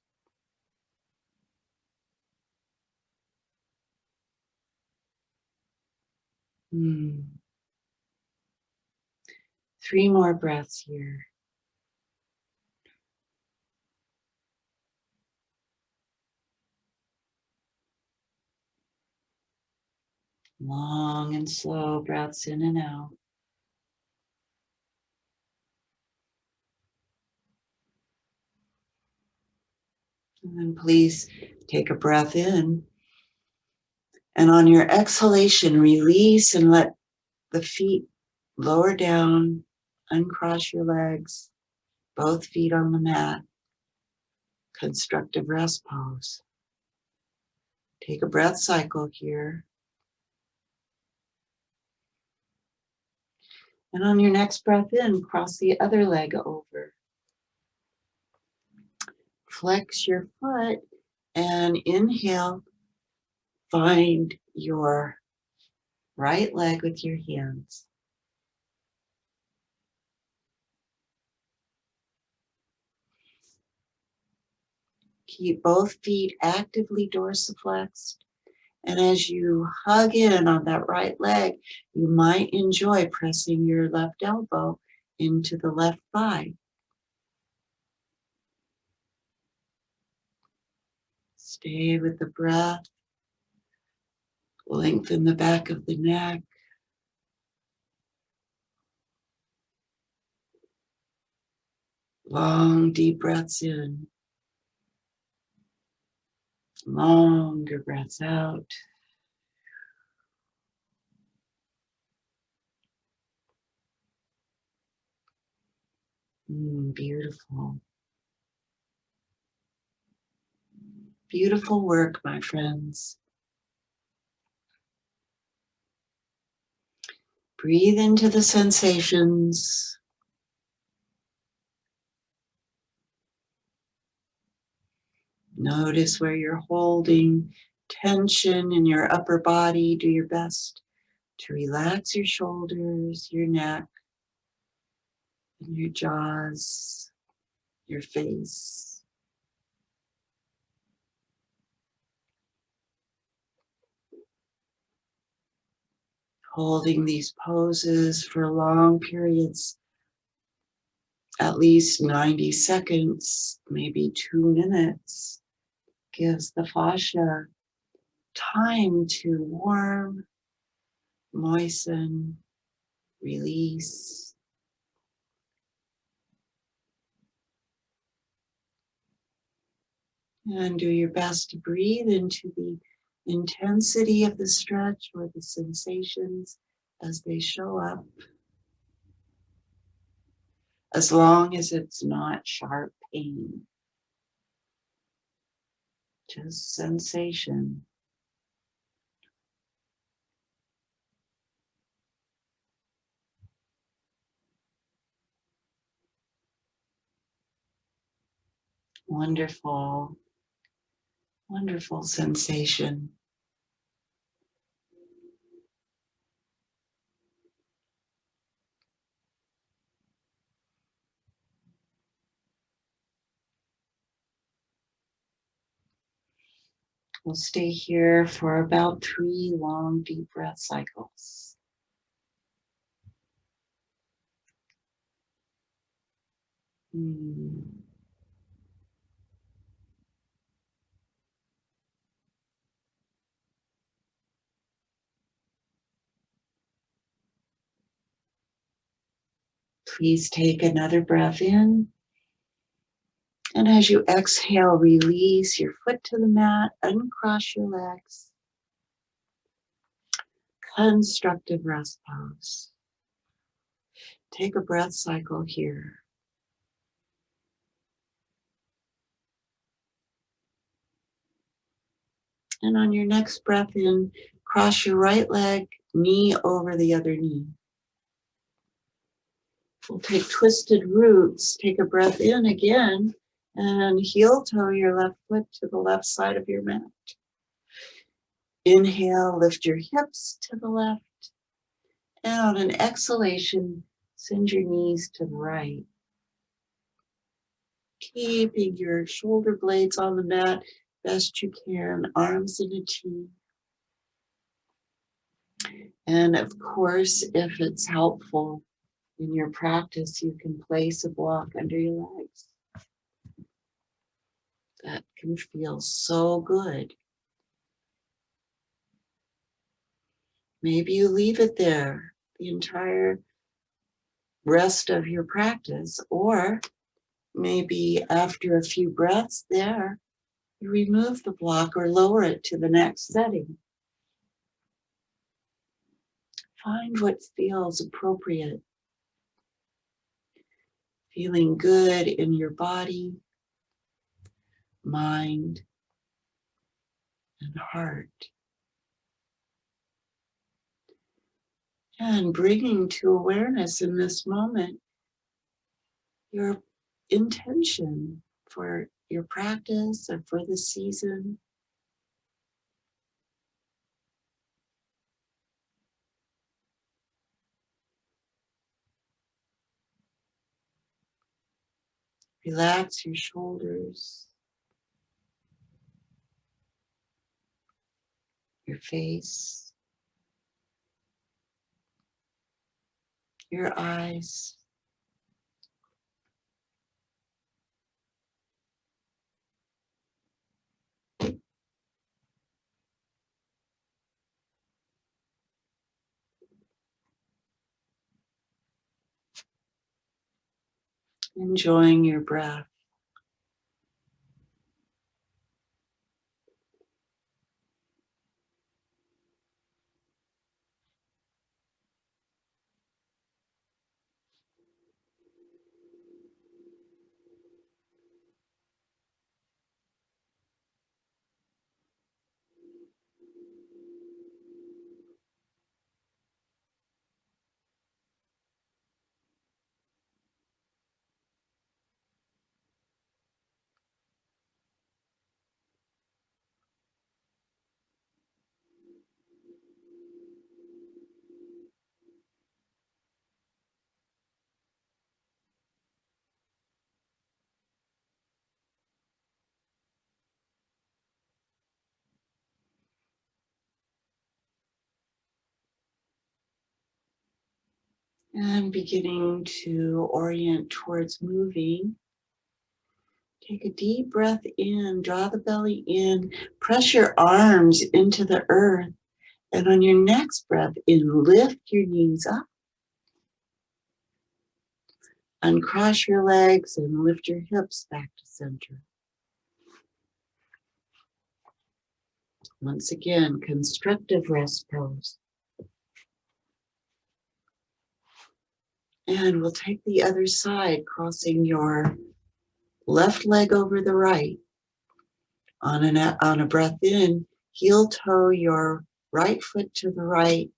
Mm. 3 more breaths here. Long and slow breaths in and out. And then please take a breath in. And on your exhalation, release and let the feet lower down, uncross your legs, both feet on the mat. Constructive rest pose. Take a breath cycle here. And on your next breath in, cross the other leg over. Flex your foot and inhale. Find your right leg with your hands. Keep both feet actively dorsiflexed. And as you hug in on that right leg, you might enjoy pressing your left elbow into the left thigh. Stay with the breath. Lengthen the back of the neck. Long, deep breaths in. Longer breaths out. Beautiful. Beautiful work, my friends. Breathe into the sensations. Notice where you're holding tension in your upper body. Do your best to relax your shoulders, your neck, and your jaws, your face. Holding these poses for long periods, at least 90 seconds, maybe 2 minutes, gives the fascia time to warm, moisten, release. And do your best to breathe into the intensity of the stretch or the sensations as they show up, as long as it's not sharp pain, just sensation. Wonderful, wonderful sensation. We'll stay here for about 3 long, deep breath cycles. Please take another breath in. And as you exhale, release your foot to the mat, uncross your legs. Constructive rest pose. Take a breath cycle here. And on your next breath in, cross your right leg, knee over the other knee. We'll take twisted roots. Take a breath in again and heel toe your left foot to the left side of your mat. Inhale, lift your hips to the left. And on an exhalation, send your knees to the right. Keeping your shoulder blades on the mat best you can, arms in a T. And of course, if it's helpful in your practice, you can place a block under your legs. That can feel so good. Maybe you leave it there the entire rest of your practice, or maybe after a few breaths there, you remove the block or lower it to the next setting. Find what feels appropriate. Feeling good in your body, mind, and heart. And bringing to awareness in this moment your intention for your practice or for the season. Relax your shoulders, your face, your eyes. Enjoying your breath. And beginning to orient towards moving. Take a deep breath in, draw the belly in, press your arms into the earth. And on your next breath in, lift your knees up. Uncross your legs and lift your hips back to center. Once again, constructive rest pose. And we'll take the other side, crossing your left leg over the right. On a breath in, heel toe your right foot to the right.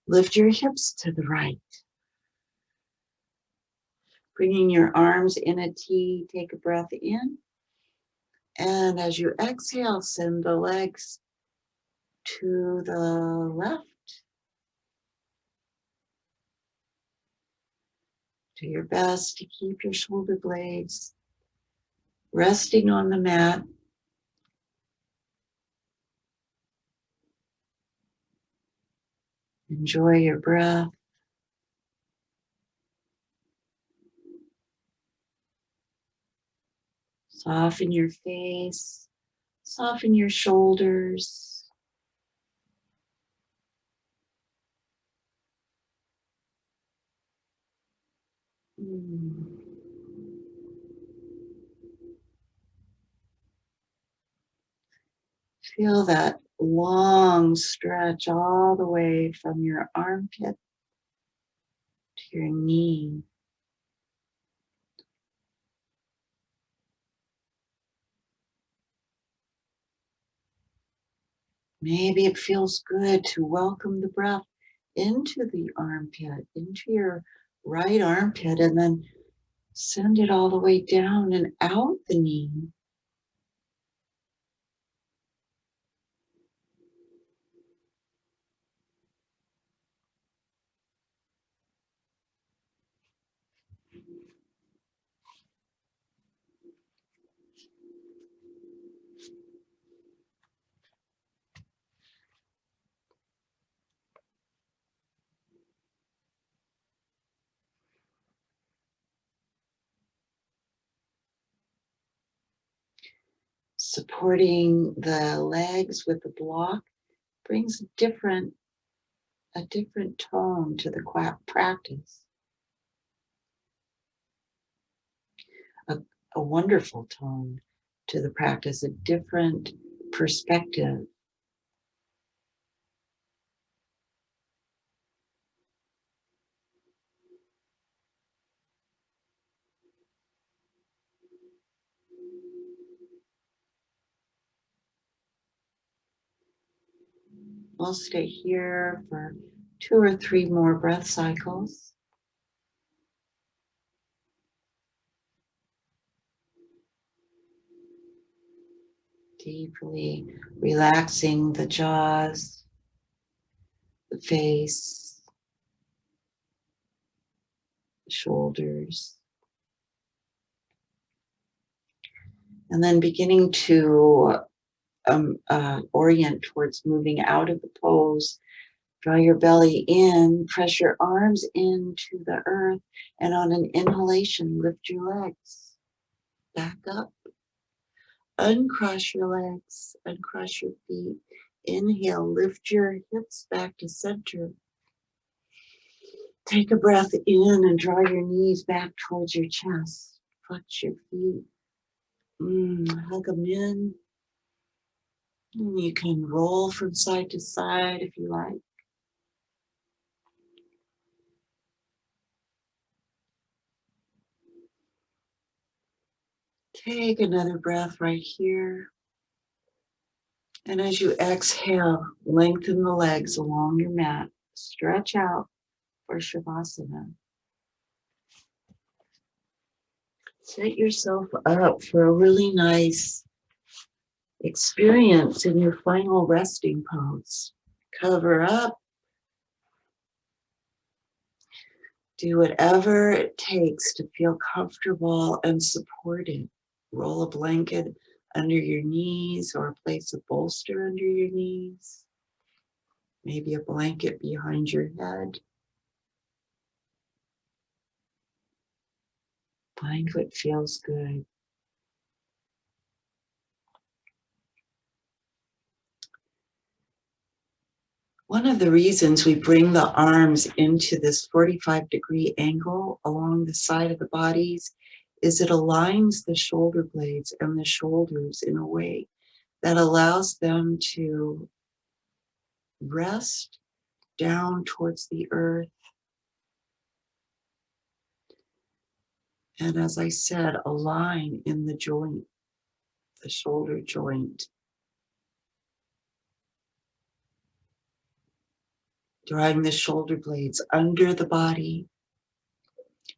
Lift your hips to the right. Bringing your arms in a T, take a breath in. And as you exhale, send the legs to the left. Do your best to keep your shoulder blades resting on the mat. Enjoy your breath. Soften your face. Soften your shoulders. Feel that long stretch all the way from your armpit to your knee. Maybe it feels good to welcome the breath into the armpit, into your right armpit, and then send it all the way down and out the knee. Supporting the legs with the block brings a different tone to the practice. A wonderful tone to the practice, a different perspective. We'll stay here for 2 or 3 more breath cycles. Deeply relaxing the jaws, the face, the shoulders. And then beginning to orient towards moving out of the pose. Draw your belly in, press your arms into the earth, and on an inhalation, lift your legs back up. Uncross your legs, uncross your feet. Inhale, lift your hips back to center. Take a breath in and draw your knees back towards your chest. Flex your feet. Hug them in. And you can roll from side to side if you like. Take another breath right here. And as you exhale, lengthen the legs along your mat. Stretch out for Shavasana. Set yourself up for a really nice experience in your final resting pose. Cover up. Do whatever it takes to feel comfortable and supported. Roll a blanket under your knees or place a bolster under your knees. Maybe a blanket behind your head. Find what feels good. One of the reasons we bring the arms into this 45-degree angle along the side of the bodies is it aligns the shoulder blades and the shoulders in a way that allows them to rest down towards the earth. And as I said, align in the joint, the shoulder joint. Drawing the shoulder blades under the body,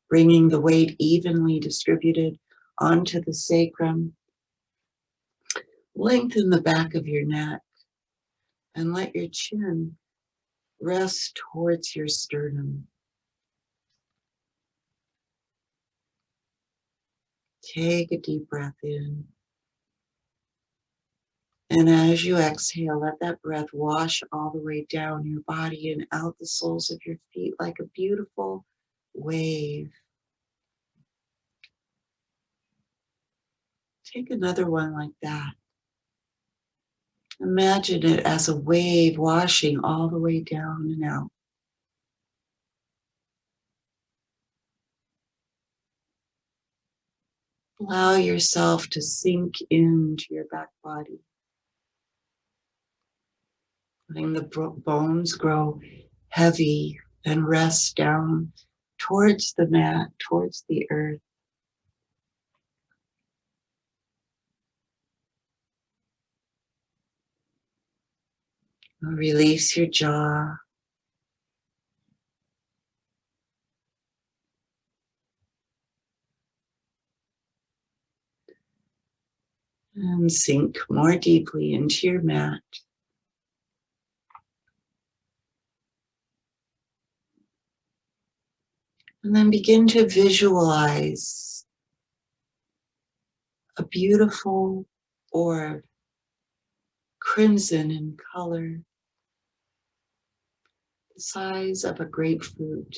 bringing the weight evenly distributed onto the sacrum. Lengthen the back of your neck and let your chin rest towards your sternum. Take a deep breath in. And as you exhale, let that breath wash all the way down your body and out the soles of your feet like a beautiful wave. Take another one like that. Imagine it as a wave washing all the way down and out. Allow yourself to sink into your back body. Letting the bones grow heavy and rest down towards the mat, towards the earth. Release your jaw. And sink more deeply into your mat. And then begin to visualize a beautiful orb, crimson in color, the size of a grapefruit,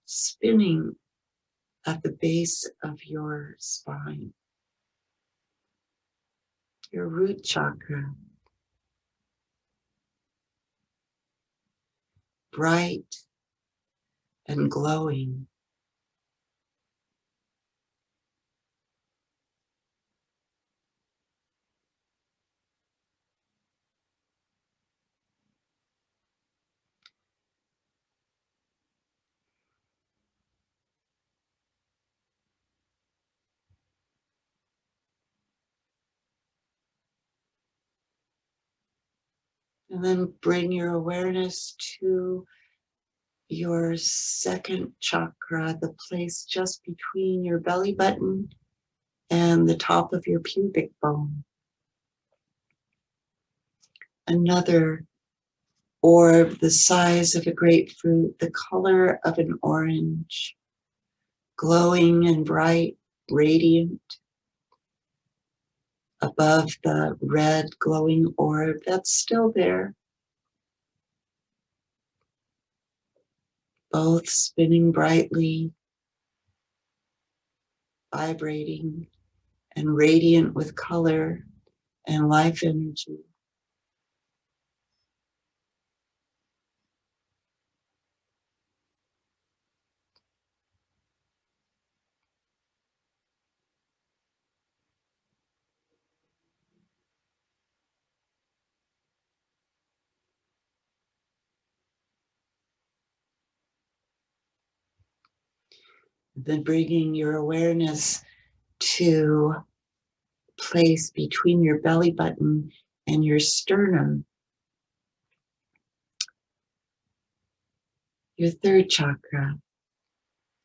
spinning at the base of your spine, your root chakra, bright and glowing. And then bring your awareness to your second chakra, the place just between your belly button and the top of your pubic bone. Another orb the size of a grapefruit, the color of an orange, glowing and bright, radiant, above the red glowing orb that's still there. Both spinning brightly, vibrating, and radiant with color and life energy. Then bringing your awareness to place between your belly button and your sternum, your third chakra,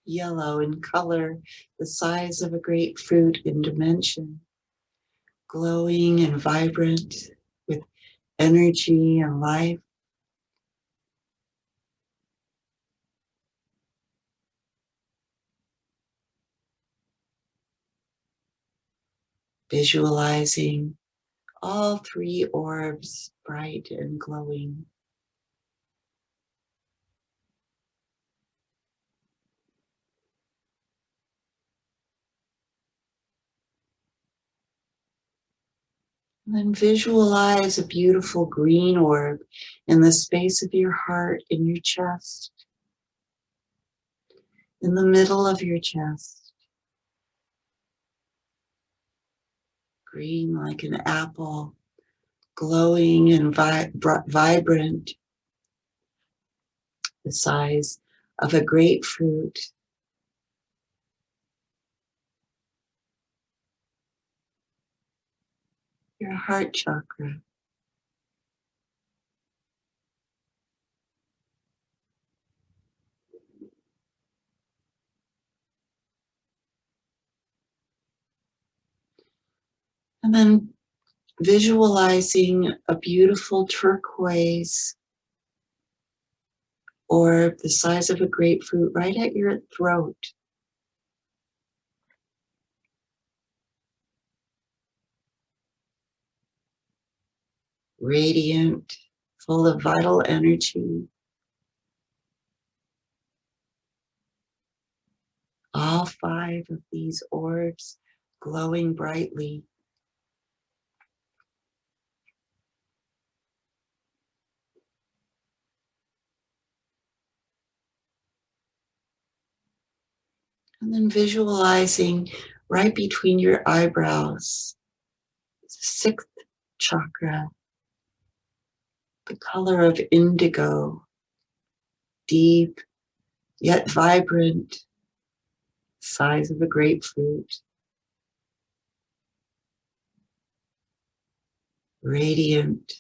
yellow in color, the size of a grapefruit in dimension, glowing and vibrant with energy and life. Visualizing all three orbs bright and glowing. And then visualize a beautiful green orb in the space of your heart, in your chest, in the middle of your chest. Green like an apple, glowing and vibrant, the size of a grapefruit. Your heart chakra. And then visualizing a beautiful turquoise orb the size of a grapefruit right at your throat. Radiant, full of vital energy. All 5 of these orbs glowing brightly. And then visualizing right between your eyebrows, 6th chakra, the color of indigo, deep yet vibrant, size of a grapefruit, radiant.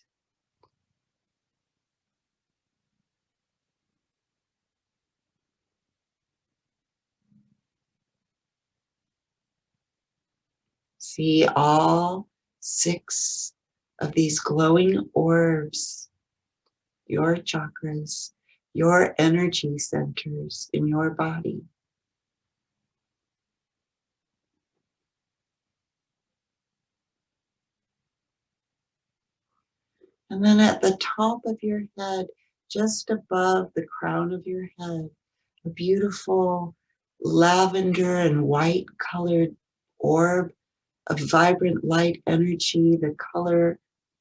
See all 6 of these glowing orbs, your chakras, your energy centers in your body. And then at the top of your head, just above the crown of your head, a beautiful lavender and white colored orb of vibrant light energy, the color,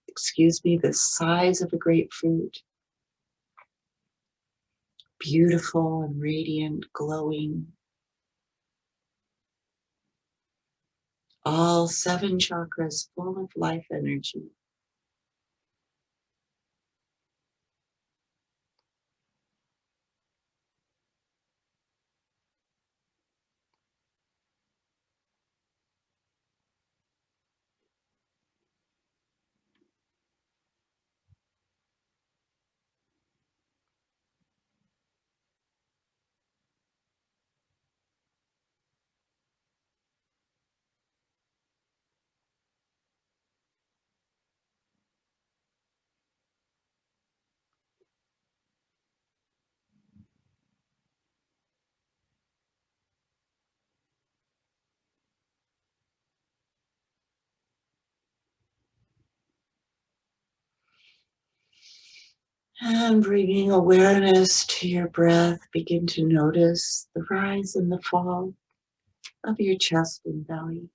the size of a grapefruit. Beautiful and radiant, glowing. All 7 chakras full of life energy. And bringing awareness to your breath, begin to notice the rise and the fall of your chest and belly.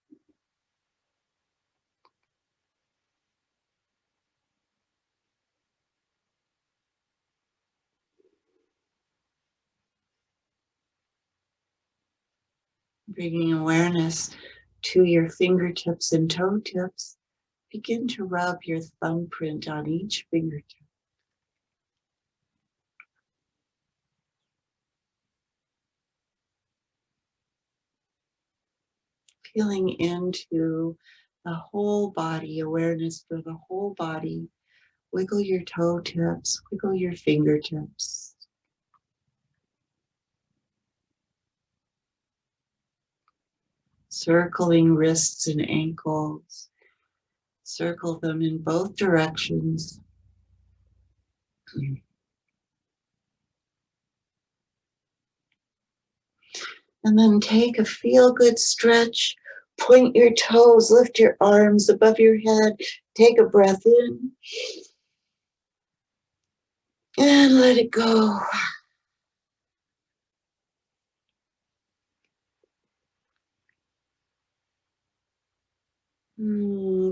Bringing awareness to your fingertips and toe tips, begin to rub your thumbprint on each fingertip. Feeling into the whole body, awareness for the whole body. Wiggle your toe tips, wiggle your fingertips. Circling wrists and ankles. Circle them in both directions. And then take a feel-good stretch. Point your toes, lift your arms above your head. Take a breath in. And let it go.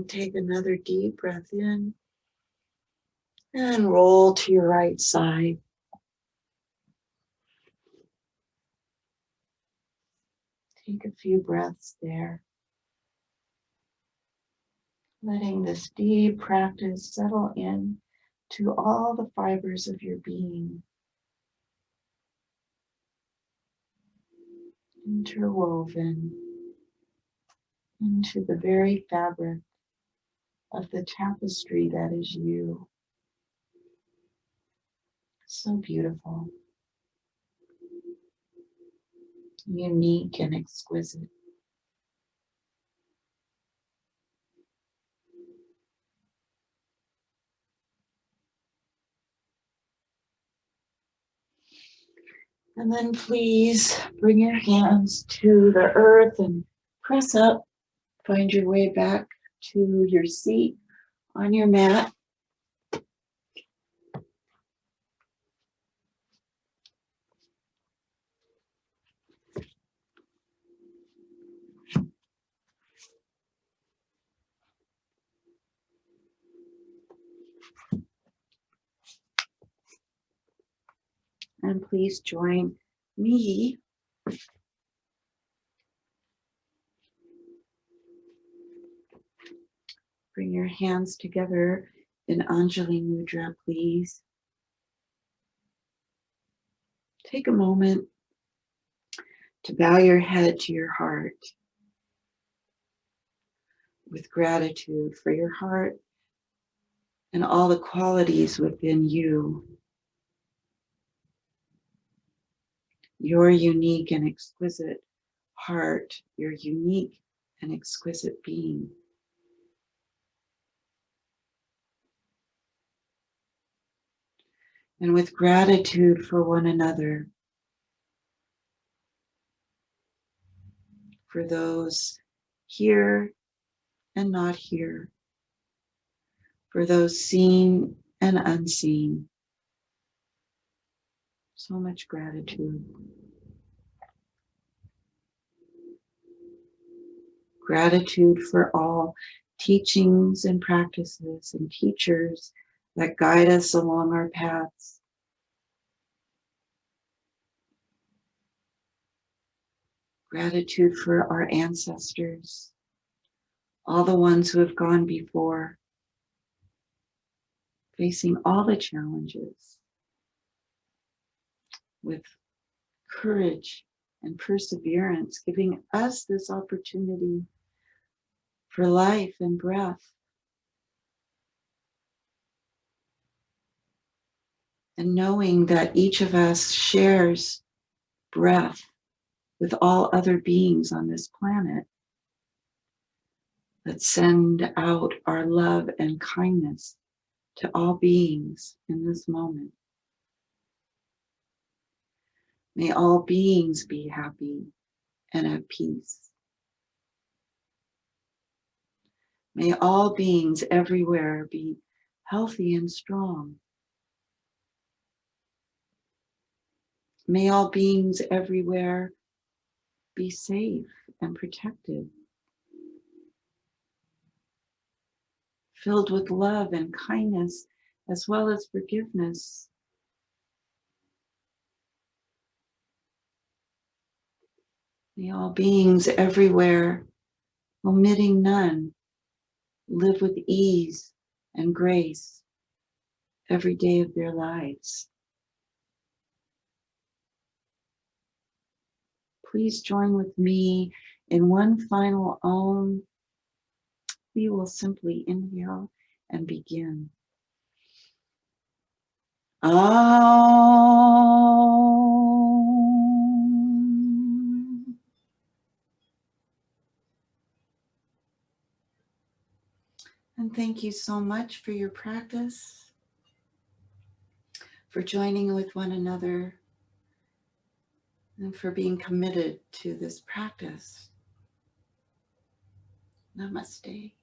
Take another deep breath in and roll to your right side. Take a few breaths there, letting this deep practice settle in to all the fibers of your being, interwoven into the very fabric of the tapestry that is you. So beautiful, unique and exquisite. And then please bring your hands to the earth and press up. Find your way back to your seat on your mat. And please join me bring your hands together in Anjali Mudra, please. Take a moment to bow your head to your heart with gratitude for your heart and all the qualities within you. Your unique and exquisite heart, your unique and exquisite being. And with gratitude for one another, for those here and not here, for those seen and unseen. So much gratitude. Gratitude for all teachings and practices and teachers that guide us along our paths. Gratitude for our ancestors, all the ones who have gone before, facing all the challenges with courage and perseverance, giving us this opportunity for life and breath. And knowing that each of us shares breath with all other beings on this planet, that send out our love and kindness to all beings in this moment. May all beings be happy and at peace. May all beings everywhere be healthy and strong. May all beings everywhere be safe and protected, filled with love and kindness as well as forgiveness. May all beings everywhere, omitting none, live with ease and grace every day of their lives. Please join with me in one final Om. We will simply inhale and begin. Om. And thank you so much for your practice, for joining with one another, and for being committed to this practice. Namaste.